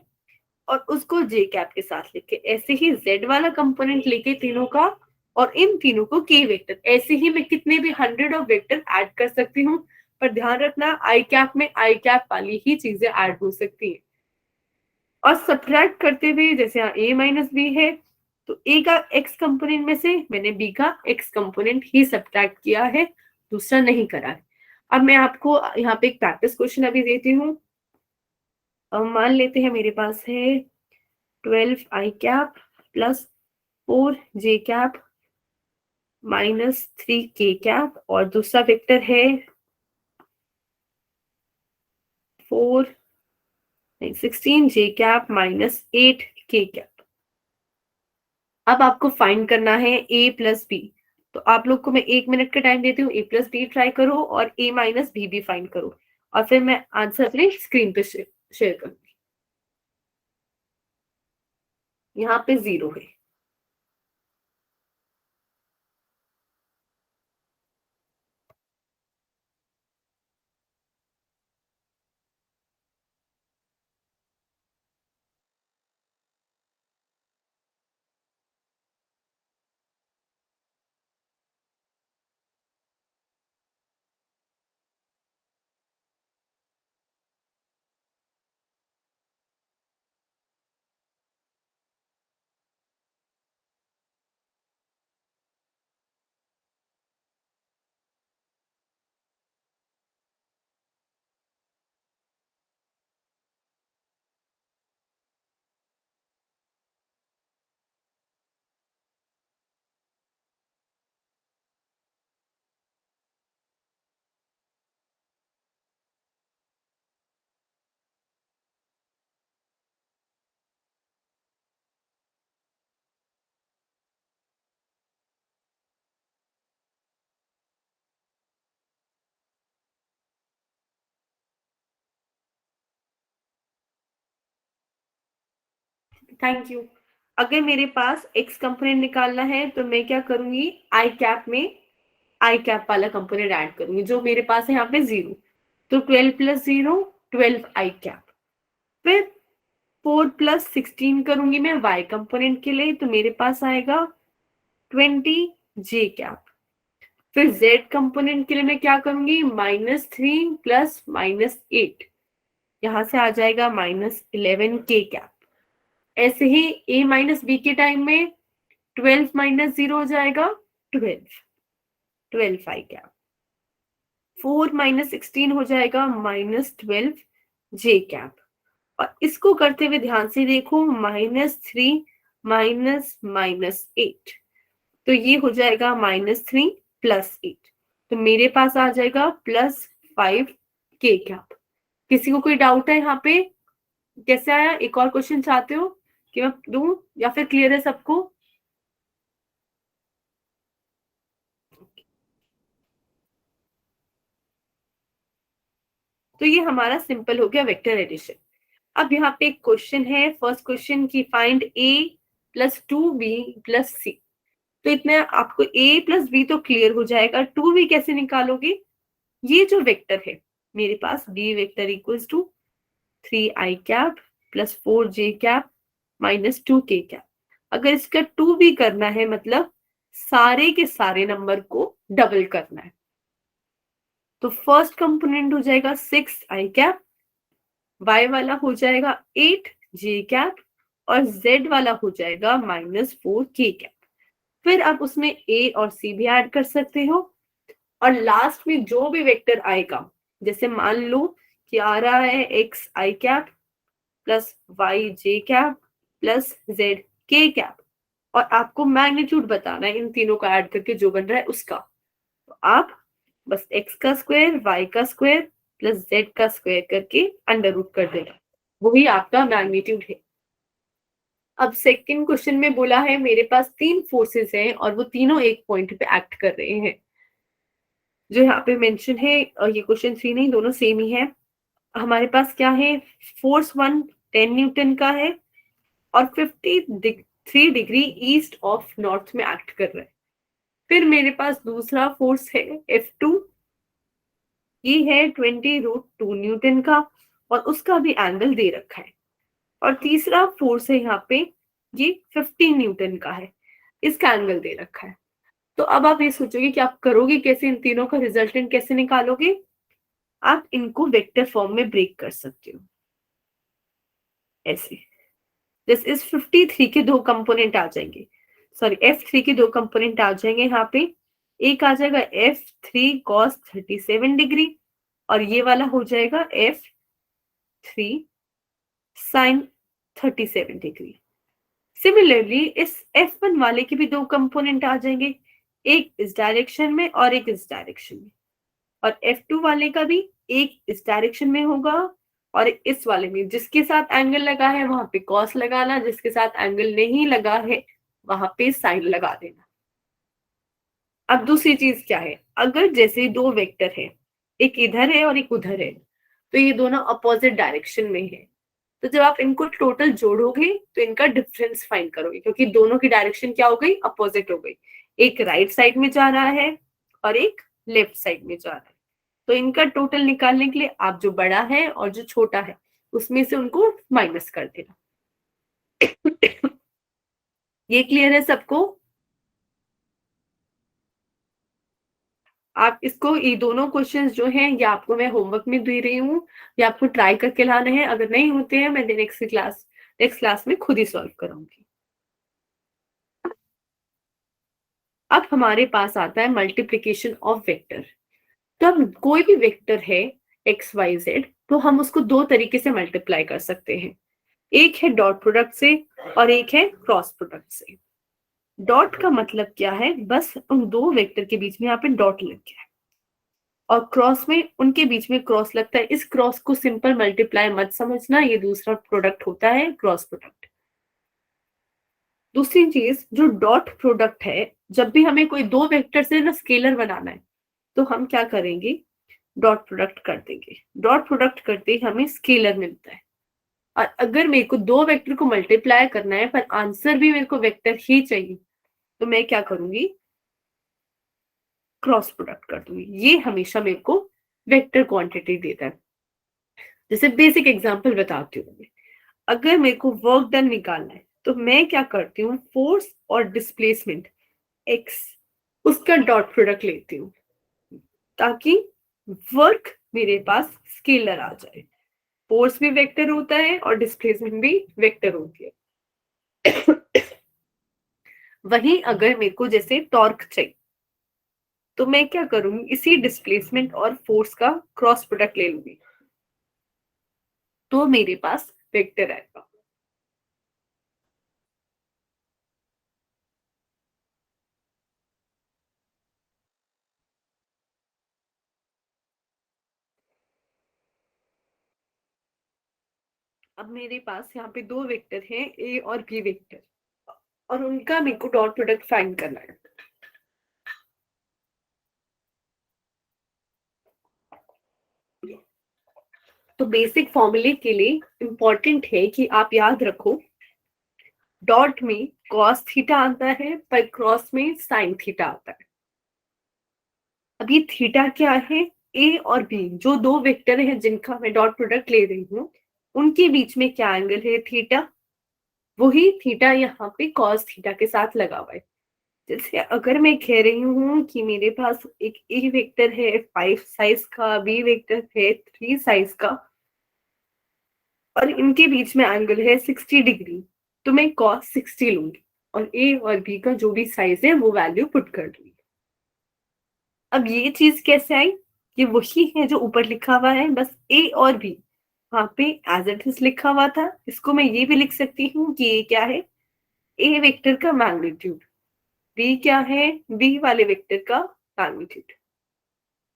और उसको जे कैप के साथ लिखे, ऐसे ही जेड वाला कंपोनेंट लेके तीनों का और इन तीनों को के वेक्टर, ऐसे ही मैं कितने भी 100 ऑफ वेक्टर ऐड कर सकती हूँ। पर ध्यान रखना आई कैप में आई कैप वाली ही चीजें ऐड हो सकती है। और सब्ट्रैक्ट करते हुए जैसे यहाँ a माइनस बी है, तो a का x कंपोनेंट में से मैंने b का x कंपोनेंट ही सब्ट्रैक्ट किया है, दूसरा नहीं करा है। अब मैं आपको यहाँ पे एक प्रैक्टिस क्वेश्चन अभी देती हूँ। मान लेते हैं मेरे पास है 12 आई कैप प्लस 4 जे कैप -3 के कैप, और दूसरा वेक्टर है 16 जे कैप -8 के कैप। अब आपको फाइंड करना है a प्लस बी, तो आप लोग को मैं 1 मिनट का टाइम देती हूँ, a प्लस बी ट्राई करो और a माइनस बी भी फाइंड करो, और फिर मैं आंसर अपने स्क्रीन पे शेयर करूंगी। यहाँ पे 0 है। Thank you. अगर मेरे पास x कंपोनेंट निकालना है तो मैं क्या करूंगी, आई कैप में आई कैप वाला कंपोनेंट ऐड करूंगी, जो मेरे पास है यहाँ पे 0, तो 12 प्लस 0 12 आई कैप। फिर 4 प्लस 16 करूंगी मैं y कंपोनेंट के लिए, तो मेरे पास आएगा 20 जे कैप। फिर z कंपोनेंट के लिए मैं क्या करूंगी, -3 प्लस -8, यहां से आ जाएगा -11 के कैप। ऐसे ही a माइनस बी के टाइम में 12 माइनस 0 हो जाएगा 12 आई कैप। 4 माइनस 16 हो जाएगा -12 जे कैप। और इसको करते हुए ध्यान से देखो, -3 -8, तो ये हो जाएगा -3 प्लस 8, तो मेरे पास आ जाएगा +5 के कैप। किसी को कोई डाउट है यहाँ पे, कैसे आया? एक और क्वेश्चन चाहते हो कि मैं दूं या फिर क्लियर है सबको? तो ये हमारा सिंपल हो गया वेक्टर एडिशन। अब यहाँ पे एक क्वेश्चन है, फर्स्ट क्वेश्चन की find a plus 2b plus c। तो इतना आपको a प्लस b तो क्लियर हो जाएगा, 2b कैसे निकालोगे? ये जो वेक्टर है मेरे पास, b vector equals to 3 I cap plus 4 J cap minus 2 K cap. अगर इसका 2b करना है मतलब सारे के सारे नंबर को डबल करना है, तो फर्स्ट कंपोनेंट हो जाएगा 6 आई कैप, y वाला हो जाएगा 8 जे कैप और z वाला हो जाएगा -4 के कैप। फिर आप उसमें a और c भी ऐड कर सकते हो, और लास्ट में जो भी वेक्टर आएगा, जैसे मान लो कि आ रहा है x आई कैप प्लस y जे कैप प्लस z के कैप, और आपको मैग्नीट्यूड बताना है इन तीनों को ऐड करके जो बन रहा है उसका, तो आप बस x का स्क्वायर y का स्क्वायर प्लस z का स्क्वायर करके अंडर रूट कर देगा, वही आपका मैग्नीट्यूड है। अब सेकंड क्वेश्चन में बोला है मेरे पास 3 फोर्सेस हैं और वो तीनों एक पॉइंट पे एक्ट कर रहे हैं, जो यहाँ पे मेंशन है, और ये क्वेश्चन 3 नहीं, दोनों सेम ही है। हमारे पास क्या है, फोर्स 1 10 न्यूटन का है और 53 डिग्री ईस्ट ऑफ नॉर्थ में एक्ट कर रहा है। फिर मेरे पास दूसरा फोर्स है F2, ये है 20√2 न्यूटन का और उसका भी एंगल दे रखा है। और तीसरा फोर्स है यहाँ पे, ये 15 न्यूटन का है, इसका एंगल दे रखा है। तो अब आप ये सोचोगे कि आप करोगे कैसे, इन तीनों का रिजल्टेंट कैसे निकालोगे? आप इनको वेक्टर फॉर्म में ब्रेक कर सकते हो ऐसे। दिस इज 53 के 2 कंपोनेंट आ जाएंगे, सॉरी F3 के 2 कंपोनेंट आ जाएंगे यहाँ पे। एक आ जाएगा F3 cos 37 डिग्री और ये वाला हो जाएगा F3 sin 37 डिग्री। सिमिलरली इस F1 वाले के भी 2 कंपोनेंट आ जाएंगे, एक इस डायरेक्शन में और एक इस डायरेक्शन में, और F2 वाले का भी एक इस डायरेक्शन में होगा और इस वाले में। जिसके साथ एंगल लगा है वहां पे कॉस लगाना, जिसके साथ एंगल नहीं लगा है वहां पे साइन लगा देना। अब दूसरी चीज क्या है, अगर जैसे 2 वेक्टर है, एक इधर है और एक उधर है, तो ये दोनों अपोजिट डायरेक्शन में है, तो जब आप इनको टोटल जोड़ोगे तो इनका डिफरेंस फाइंड करोगे, क्योंकि दोनों की डायरेक्शन क्या हो गई, अपोजिट हो गई। एक राइट साइड में जा रहा है और एक लेफ्ट साइड में जा रहा है, तो इनका टोटल निकालने के लिए आप जो बड़ा है और जो छोटा है उसमें से उनको माइनस कर देना। ये क्लियर है सबको? आप इसको, ये दोनों क्वेश्चंस जो हैं ये आपको मैं होमवर्क में दे रही हूँ, ये आपको ट्राई करके लाने हैं। अगर नहीं होते हैं मैं नेक्स्ट क्लास में खुद ही सॉल्व कराऊंगी। अब हमारे पास आता है मल्टीप्लीकेशन ऑफ वेक्टर। तो अब कोई भी वेक्टर है एक्स वाई जेड, तो हम उसको 2 तरीके से मल्टीप्लाई कर सकते हैं, एक है डॉट प्रोडक्ट से और एक है क्रॉस प्रोडक्ट से। डॉट का मतलब क्या है, बस उन 2 वेक्टर के बीच में यहाँ पे डॉट लग गया है, और क्रॉस में उनके बीच में क्रॉस लगता है। इस क्रॉस को सिंपल मल्टीप्लाई मत समझना, ये दूसरा प्रोडक्ट होता है, क्रॉस प्रोडक्ट। दूसरी चीज जो डॉट प्रोडक्ट है, जब भी हमें कोई 2 वेक्टर से ना स्केलर बनाना है तो हम क्या करेंगे, डॉट प्रोडक्ट कर देंगे। डॉट प्रोडक्ट करते ही हमें स्केलर मिलता है। और अगर मेरे को दो वेक्टर को मल्टीप्लाई करना है पर आंसर भी मेरे को वेक्टर ही चाहिए, तो मैं क्या करूंगी, क्रॉस प्रोडक्ट कर दूंगी। ये हमेशा मेरे को वेक्टर क्वांटिटी देता है। जैसे बेसिक एग्जांपल बताती हूँ, अगर मेरे को वर्क डन निकालना है तो मैं क्या करती हूँ, फोर्स और डिस्प्लेसमेंट एक्स, उसका डॉट प्रोडक्ट लेती हूँ ताकि वर्क मेरे पास स्केलर आ जाए। फोर्स भी वेक्टर होता है और डिस्प्लेसमेंट भी वेक्टर होती है। वहीं अगर मेरे को जैसे टॉर्क चाहिए तो मैं क्या करूंगी, इसी डिस्प्लेसमेंट और फोर्स का क्रॉस प्रोडक्ट ले लूंगी, तो मेरे पास वेक्टर आएगा। अब मेरे पास यहाँ पे दो वेक्टर हैं, ए और बी वेक्टर, और उनका मेरे को डॉट प्रोडक्ट फाइंड करना है। तो बेसिक फॉर्मूले के लिए इंपॉर्टेंट है कि आप याद रखो, डॉट में कॉस थीटा आता है पर क्रॉस में साइन थीटा आता है। अब ये थीटा क्या है, ए और बी जो दो वेक्टर हैं जिनका मैं डॉट प्रोडक्ट ले रही हूँ, उनके बीच में क्या एंगल है, थीटा। वही थीटा यहाँ पे कॉस थीटा के साथ लगा हुआ है। जैसे अगर मैं कह रही हूँ कि मेरे पास एक ए वेक्टर है 5 साइज का, बी वेक्टर है 3 साइज का, और इनके बीच में एंगल है 60 डिग्री, तो मैं cos 60 लूंगी और ए और बी का जो भी साइज है वो वैल्यू पुट कर दूंगी। अब ये चीज कैसे आई, ये वही है जो ऊपर लिखा हुआ है, बस ए और बी वहां पे एज इट इज लिखा हुआ था। इसको मैं ये भी लिख सकती हूँ कि ये क्या है, ए वेक्टर का मैग्नीट्यूड, बी क्या है, बी वाले वेक्टर का मैग्नीट्यूड।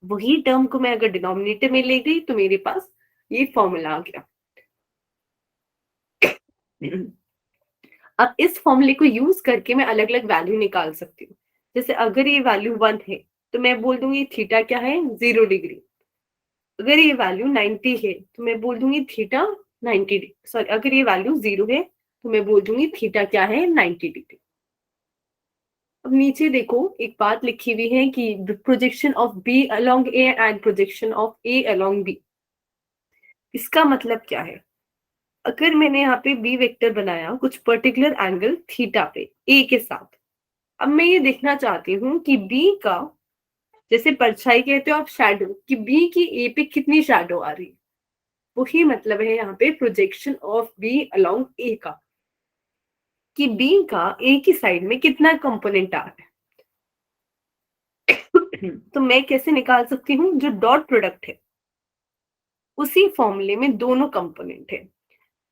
वही टर्म को मैं अगर डिनोमिनेटर में ले गई तो मेरे पास ये फॉर्मूला आ गया। अब इस फॉर्मूले को यूज करके मैं अलग अलग वैल्यू निकाल सकती हूँ। जैसे अगर ये वैल्यू 1 है तो मैं बोल दूंगी थीटा क्या है, 0 डिग्री। अगर ये वैल्यू 90 है तो मैं बोल दूंगी थीटा 90 डिग्री, सॉरी अगर ये वैल्यू 0 है तो मैं बोल दूंगी थीटा क्या है, 90 डिग्री। अब नीचे देखो एक बात लिखी हुई है कि projection of B along A and projection of A along B. इसका मतलब क्या है, अगर मैंने यहाँ पे बी वेक्टर बनाया कुछ पर्टिकुलर एंगल थीटा पे ए के साथ, अब मैं ये देखना चाहती हूँ कि बी का, जैसे परछाई कहते हो आप शैडो, कि बी की ए पे कितनी शैडो आ रही है, वही मतलब है यहाँ पे प्रोजेक्शन ऑफ बी अलोंग ए का, कि बी का ए की साइड में कितना कंपोनेंट आ रहा है। तो मैं कैसे निकाल सकती हूँ, जो डॉट प्रोडक्ट है उसी फॉर्मूले में दोनों कंपोनेंट है,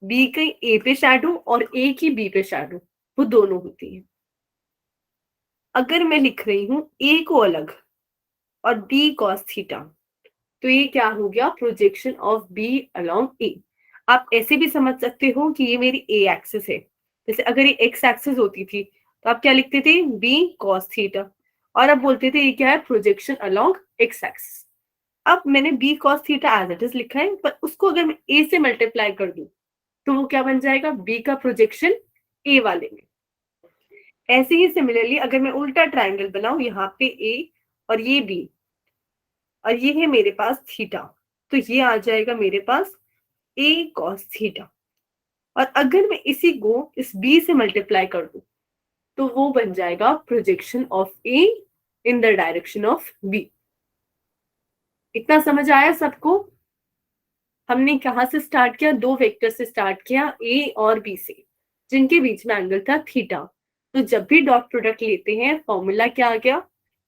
बी की ए पे शैडो और ए की बी पे शैडो, वो दोनों होती है। अगर मैं लिख रही हूँ ए को अलग और बी कॉस थीटा, तो ये क्या हो गया, प्रोजेक्शन ऑफ बी अलोंग ए। आप ऐसे भी समझ सकते हो कि ये मेरी ए एक्सिस है। जैसे अगर ये एक्स एक्सिस होती थी तो आप क्या लिखते थे, बी कॉस थीटा, और अब बोलते थे ये क्या है, प्रोजेक्शन अलोंग एक्स एक्सिस। अब मैंने B cos theta as it is लिखा है, पर उसको अगर मैं ए से मल्टीप्लाई कर दूं तो वो क्या बन जाएगा, बी का प्रोजेक्शन ए वाले में। ऐसे ही सिमिलरली अगर मैं उल्टा ट्राइंगल बनाऊं, यहाँ पे ए और ये बी और ये है मेरे पास थीटा, तो ये आ जाएगा मेरे पास ए कॉस थीटा। और अगर मैं इसी को इस बी से मल्टीप्लाई कर दूं तो वो बन जाएगा projection of A in the direction of B. इतना समझ आया सबको? हमने कहां से स्टार्ट किया, दो वेक्टर से स्टार्ट किया, ए और बी से, जिनके बीच में एंगल था थीटा। तो जब भी डॉट प्रोडक्ट लेते हैं फॉर्मूला क्या आ गया,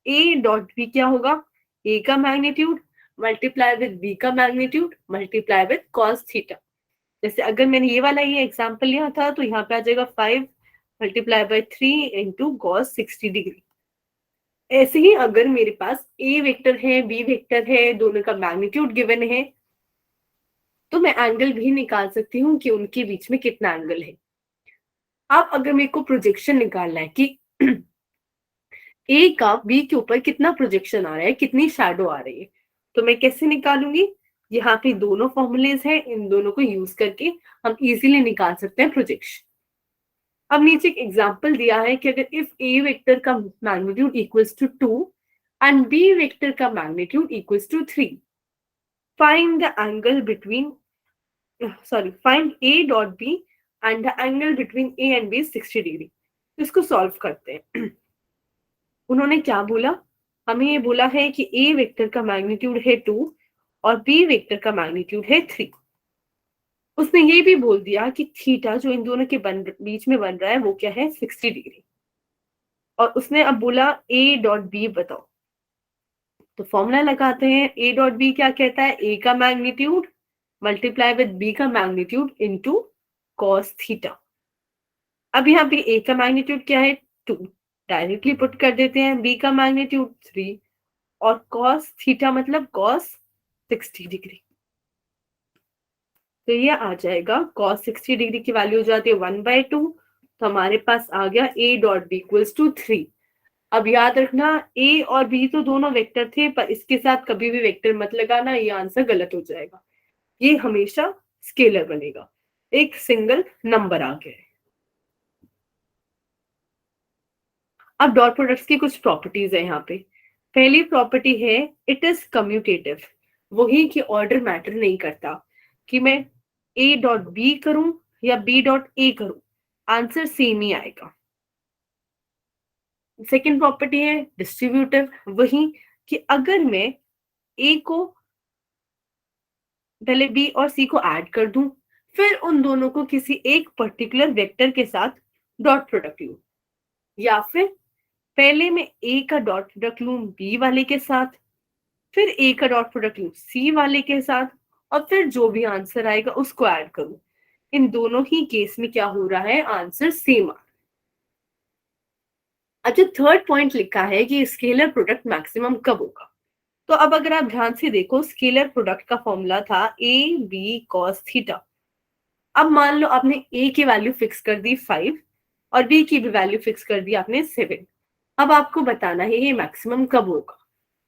ए डॉट बी क्या होगा, ए का मैग्नीट्यूड मल्टीप्लाई विद बी का magnitude multiply with cos theta. जैसे अगर मैंने ये वाला ये एग्जांपल लिया था तो यहाँ पे आ जाएगा 5 multiply by 3 into cos 60 degree. ऐसे ही अगर मेरे पास ए वेक्टर है, बी वेक्टर है, दोनों का मैग्नीट्यूड गिवन है, तो मैं एंगल भी निकाल सकती हूँ कि उनके बीच में कितना एंगल है। अब अगर मेरे को प्रोजेक्शन निकालना है कि ए का बी के ऊपर कितना प्रोजेक्शन आ रहा है, कितनी शैडो आ रही है, तो मैं कैसे निकालूंगी, यहाँ पे दोनों फॉर्मूलेज हैं, इन दोनों को यूज करके हम इजीली निकाल सकते हैं प्रोजेक्शन। अब नीचे एक एग्जांपल दिया है कि अगर इफ ए वेक्टर का magnitude equals to 2 and B vector का magnitude equals to 3, find the angle between find A dot B and the angle between A and B 60 degree. इसको सॉल्व करते हैं। उन्होंने क्या बोला, हमें ये बोला है कि ए वेक्टर का मैग्नीट्यूड है 2 और बी वेक्टर का मैग्नीट्यूड है 3। उसने ये भी बोल दिया कि थीटा जो इन दोनों के बीच में बन रहा है वो क्या है, 60 डिग्री। और उसने अब बोला ए डॉट बी बताओ। तो फॉर्मूला लगाते हैं। ए डॉट बी क्या कहता है, ए का मैग्नीट्यूड मल्टीप्लाई विद बी का मैग्नीट्यूड इनटू कॉस थीटा। अब यहाँ पे ए का मैग्नीट्यूड क्या है, 2, डायरेक्टली पुट कर देते हैं। बी का मैग्नीट्यूड 3 और कॉस थीटा मतलब कॉस 60 डिग्री। तो ये आ जाएगा cos 60 डिग्री की वैल्यू हो जाती है 1/2। तो हमारे पास आ गया a dot B equals to 3। अब याद रखना a और b तो दोनों वेक्टर थे, पर इसके साथ कभी भी वेक्टर मत लगाना, ये आंसर गलत हो जाएगा। ये हमेशा स्केलर बनेगा, एक सिंगल नंबर आ गया है। अब डॉट प्रोडक्ट्स की कुछ प्रॉपर्टीज है यहाँ पे। पहली प्रॉपर्टी है इट इज कम्यूटेटिव, वही कि ऑर्डर मैटर नहीं करता कि मैं a डॉट बी करूं या b डॉट ए करूं, आंसर सेम ही आएगा। सेकेंड प्रॉपर्टी है डिस्ट्रीब्यूटिव, वही कि अगर मैं a को पहले b और c को ऐड कर दूं, फिर उन दोनों को किसी एक पर्टिकुलर वेक्टर के साथ डॉट प्रोडक्ट लूं, या फिर पहले मैं a का डॉट प्रोडक्ट लूं b वाले के साथ, फिर a का डॉट प्रोडक्ट लूं c वाले के साथ, और फिर जो भी आंसर आएगा उसको ऐड करूं। इन दोनों ही केस में क्या हो रहा है, आंसर सेम आ रहा है। अच्छा, थर्ड पॉइंट लिखा है कि स्केलर प्रोडक्ट मैक्सिमम कब होगा। तो अब अगर आप ध्यान से देखो, स्केलर प्रोडक्ट का फॉर्मूला था a b cos थीटा। अब मान लो आपने a की वैल्यू फिक्स कर दी 5 और b की भी वैल्यू फिक्स कर दी आपने 7। अब आपको बताना है ये मैक्सिमम कब होगा।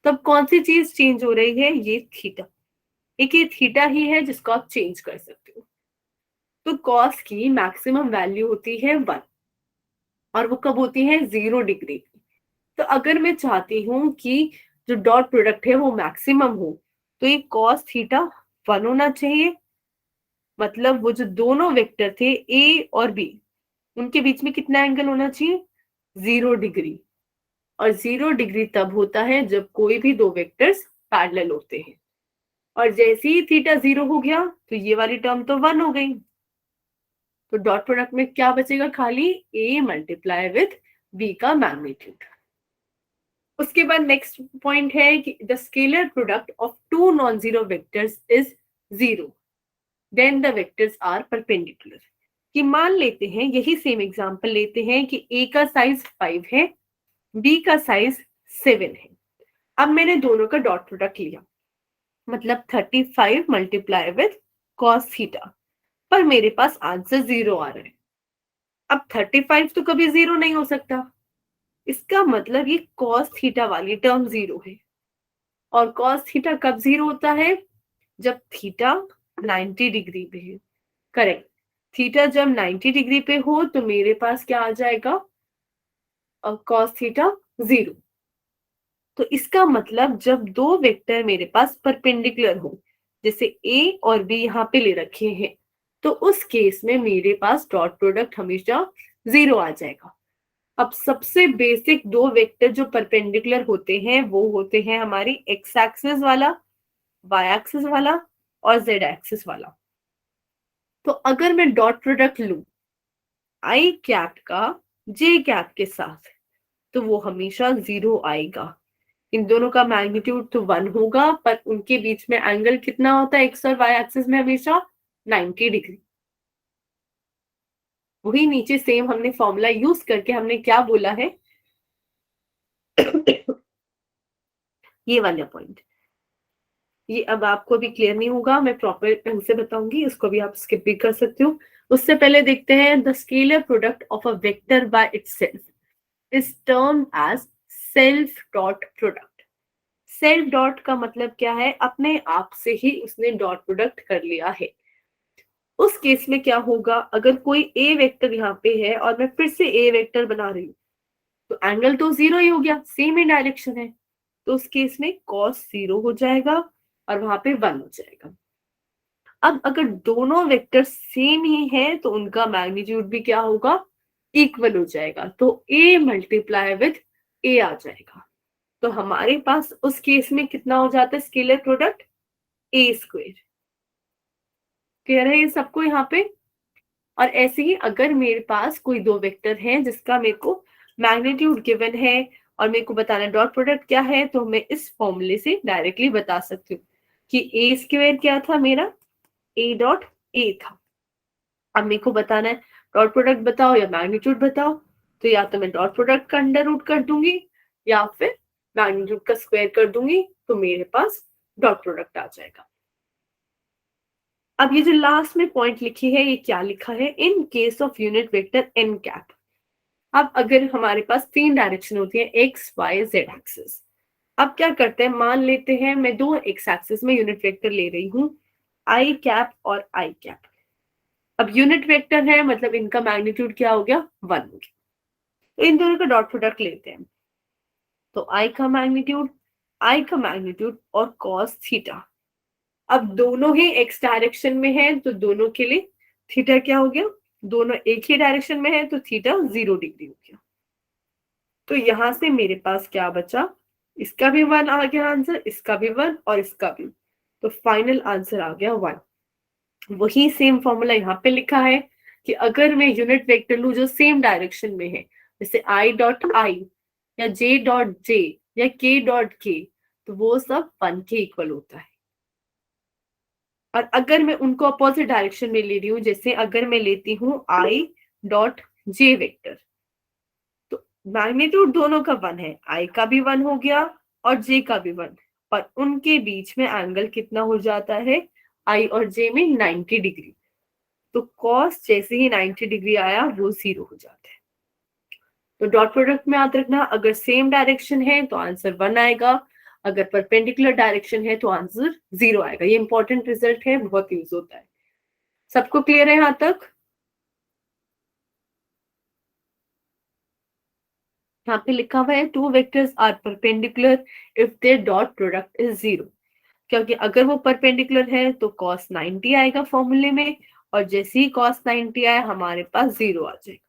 तब कौन सी चीज चेंज हो रही है, ये थीटा। एक ये थीटा ही है जिसको आप चेंज कर सकते हो। तो कॉस की मैक्सिमम वैल्यू होती है 1 और वो कब होती है, 0 डिग्री। तो अगर मैं चाहती हूँ कि जो डॉट प्रोडक्ट है वो मैक्सिमम हो, तो ये कॉस थीटा 1 होना चाहिए। मतलब वो जो दोनों वेक्टर थे ए और बी, उनके बीच में कितना एंगल होना चाहिए, 0 डिग्री। और 0 डिग्री तब होता है जब कोई भी दो वेक्टर्स पैरेलल होते हैं। और जैसे ही थीटा 0 हो गया तो ये वाली टर्म तो 1 हो गई। तो डॉट प्रोडक्ट में क्या बचेगा, खाली a मल्टीप्लाई विथ b का मैग्नीट्यूड। उसके बाद नेक्स्ट पॉइंट है कि the scalar product of two non zero vectors is 0 then the vectors are perpendicular. कि मान लेते हैं, यही सेम एग्जांपल लेते हैं कि a का साइज 5 है, b का साइज 7 है। अब मैंने दोनों का डॉट प्रोडक्ट लिया, मतलब 35 मल्टीप्लाई विथ cos थीटा, पर मेरे पास आंसर 0 आ रहा है। अब 35 तो कभी 0 नहीं हो सकता, इसका मतलब ये cos थीटा वाली टर्म 0 है। और cos थीटा कब 0 होता है, जब थीटा 90 डिग्री पे है। करेक्ट, थीटा जब 90 डिग्री पे हो तो मेरे पास क्या आ जाएगा, cos थीटा 0। तो इसका मतलब जब दो वेक्टर मेरे पास परपेंडिकुलर हो, जैसे a और b यहाँ पे ले रखे हैं, तो उस केस में मेरे पास डॉट प्रोडक्ट हमेशा 0 आ जाएगा। अब सबसे बेसिक दो वेक्टर जो परपेंडिकुलर होते हैं वो होते हैं हमारी एक्स एक्सिस वाला, वाई एक्सिस वाला और जेड एक्सिस वाला। तो अगर मैं डॉट प्रोडक्ट लूं आई कैप का जे कैप के साथ, तो वो हमेशा 0 आएगा। इन दोनों का मैग्नीट्यूड तो 1 होगा, पर उनके बीच में एंगल कितना होता है एक्स और वाई एक्सिस में, हमेशा 90 डिग्री। वही नीचे सेम हमने फॉर्मूला यूज करके हमने क्या बोला है ये वाला पॉइंट। ये अब आपको भी क्लियर नहीं होगा, मैं प्रॉपर ढंग से बताऊंगी, इसको भी आप स्किप भी कर सकते हो। उससे पहले देखते हैं, the scalar product of a vector by itself is termed as self dot product. Self dot का मतलब क्या है, अपने आप से ही उसने डॉट प्रोडक्ट कर लिया है। उस केस में क्या होगा, अगर कोई ए वेक्टर यहाँ पे है और मैं फिर से ए वेक्टर बना रही हूँ, तो एंगल तो 0 ही हो गया, सेम ही डायरेक्शन है, तो उस केस में कॉस 0 हो जाएगा और वहां पे 1 हो जाएगा। अब अगर दोनों वेक्टर सेम ही हैं तो उनका मैग्नीट्यूड भी क्या होगा, इक्वल हो जाएगा, तो ए मल्टीप्लाई विथ ए आ जाएगा। तो हमारे पास उस केस में कितना हो जाता है स्केलर प्रोडक्ट, ए स्क्वायर। क्लियर है ये सबको यहाँ पे। और ऐसे ही अगर मेरे पास कोई दो वेक्टर हैं जिसका मेरे को मैग्नीट्यूड गिवन है और मेरे को बताना डॉट प्रोडक्ट क्या है, तो मैं इस फॉर्मूले से डायरेक्टली बता सकती हूँ कि ए स्क्वायर क्या था मेरा, ए डॉट ए था। अब मेरे को बताना है डॉट प्रोडक्ट बताओ या मैग्नीट्यूड बताओ, तो या तो मैं डॉट प्रोडक्ट का अंडर रूट कर दूंगी या फिर मैग्नीट्यूड का स्क्वायर कर दूंगी, तो मेरे पास डॉट प्रोडक्ट आ जाएगा। अब ये जो लास्ट में पॉइंट लिखी है ये क्या लिखा है, in case of unit vector N cap. अब अगर हमारे पास 3 डायरेक्शन होती है एक्स वाई जेड एक्सिस, अब क्या करते हैं, मान लेते हैं मैं 2 एक्स एक्सिस में यूनिट वेक्टर ले रही हूँ आई कैप और आई कैप। अब यूनिट वेक्टर है मतलब इनका मैग्नीट्यूड क्या हो गया, 1 हो गया। तो इन दोनों का डॉट प्रोडक्ट लेते हैं, तो आई का मैग्नीट्यूड और कॉस थीटा। अब दोनों ही एक्स डायरेक्शन में है तो दोनों के लिए थीटा क्या हो गया, दोनों एक ही डायरेक्शन में है तो थीटा 0 डिग्री हो गया। तो यहां से मेरे पास क्या बचा, इसका भी 1 आ गया आंसर, इसका भी 1 और इसका भी, तो फाइनल आंसर आ गया 1। वही सेम फॉर्मूला यहाँ पे लिखा है कि अगर मैं यूनिट वेक्टर लू जो सेम डायरेक्शन में है, जैसे आई डॉट आई या जे डॉट जे या के डॉट के, तो वो सब 1 के इक्वल होता है। और अगर मैं उनको अपोजिट डायरेक्शन में ले रही हूँ, जैसे अगर मैं लेती हूँ आई डॉट जे वेक्टर, तो मैग्नीट्यूड दोनों का 1 है, आई का भी 1 हो गया और जे का भी 1, और उनके बीच में एंगल कितना हो जाता है आई और जे में 90 डिग्री। तो कॉस जैसे ही 90 डिग्री आया वो 0 हो जाता है। तो डॉट प्रोडक्ट में याद रखना, अगर सेम डायरेक्शन है तो आंसर 1 आएगा, अगर परपेंडिकुलर डायरेक्शन है तो आंसर 0 आएगा। ये इंपॉर्टेंट रिजल्ट है, बहुत यूज होता है। सबको क्लियर है यहां तक? यहाँ पे लिखा हुआ है 2 vectors are perpendicular if their dot product is 0, क्योंकि अगर वो परपेंडिकुलर है तो cos 90 आएगा फॉर्मूले में, और जैसे ही cos 90 आए हमारे पास 0 आ जाएगा।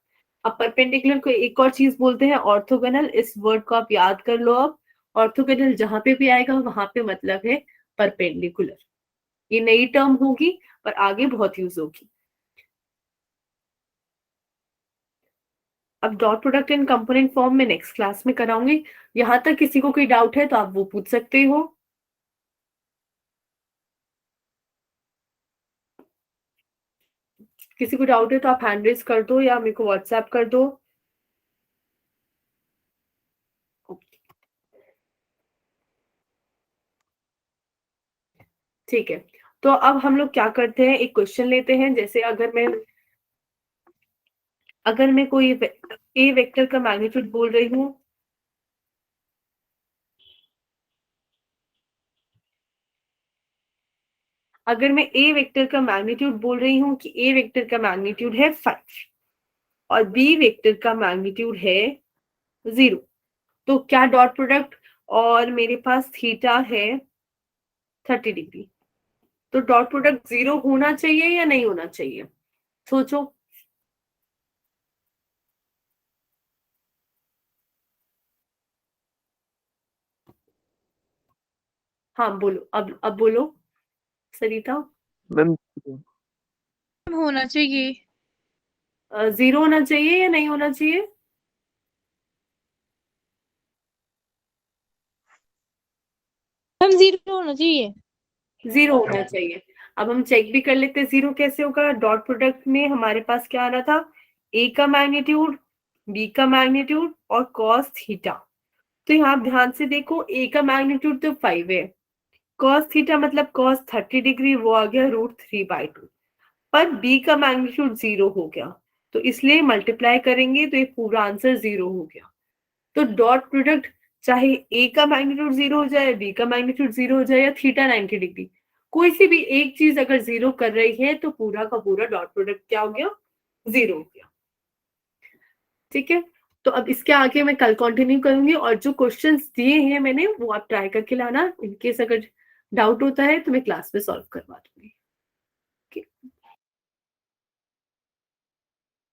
अब परपेंडिकुलर को एक और चीज बोलते हैं ऑर्थोगोनल, इस वर्ड को आप याद कर लो। अब ऑर्थोगोनल जहां पे भी आएगा वहां पे मतलब है परपेंडिकुलर। ये नई टर्म होगी पर आगे बहुत यूज होगी। अब dot product in component form में नेक्स्ट क्लास में कराऊंगी। यहां तक किसी को कोई डाउट है तो आप वो पूछ सकते हो। किसी को डाउट है तो आप हैंड रेज कर दो या मेरे को व्हाट्सएप कर दो। ठीक है, तो अब हम लोग क्या करते हैं, एक क्वेश्चन लेते हैं। जैसे अगर मैं कोई ए वेक्टर का मैग्नीट्यूड बोल रही हूँ, अगर मैं ए वेक्टर का मैग्नीट्यूड बोल रही हूँ कि ए वेक्टर का मैग्नीट्यूड है 5 और बी वेक्टर का मैग्नीट्यूड है 0, तो क्या डॉट प्रोडक्ट, और मेरे पास थीटा है 30 डिग्री, तो डॉट प्रोडक्ट 0 होना चाहिए या नहीं होना चाहिए, सोचो। हाँ बोलो, अब बोलो सरिता। मैम होना चाहिए। 0 होना चाहिए या नहीं होना चाहिए? हम 0 होना चाहिए। 0 होना चाहिए। अब हम चेक भी कर लेते हैं 0 कैसे होगा। डॉट प्रोडक्ट में हमारे पास क्या आ रहा था, ए का मैग्नीट्यूड, बी का मैग्नीट्यूड और कॉस थीटा। तो यहाँ ध्यान से देखो, ए का मैग्नीट्यूड तो 5 है, कॉस थीटा मतलब कॉस 30 डिग्री, वो आ गया √3/2, पर बी का मैग्नीट्यूड 0 हो गया, तो इसलिए मल्टीप्लाई करेंगे तो ये पूरा आंसर 0 हो गया। तो डॉट प्रोडक्ट चाहे ए का मैग्नीट्यूड 0 हो जाए, बी का मैग्नीट्यूड 0 हो जाए या थीटा 90 डिग्री, कोई सी भी एक चीज अगर 0 कर रही है तो पूरा का पूरा डॉट प्रोडक्ट क्या हो गया, 0 हो गया। ठीक है, तो अब इसके आगे मैं कल कंटिन्यू करूंगी, और जो क्वेश्चंस दिए हैं मैंने वो आप ट्राई करके लाना। इनकेस अगर डाउट होता है तो मैं क्लास में सॉल्व करवा दूंगी।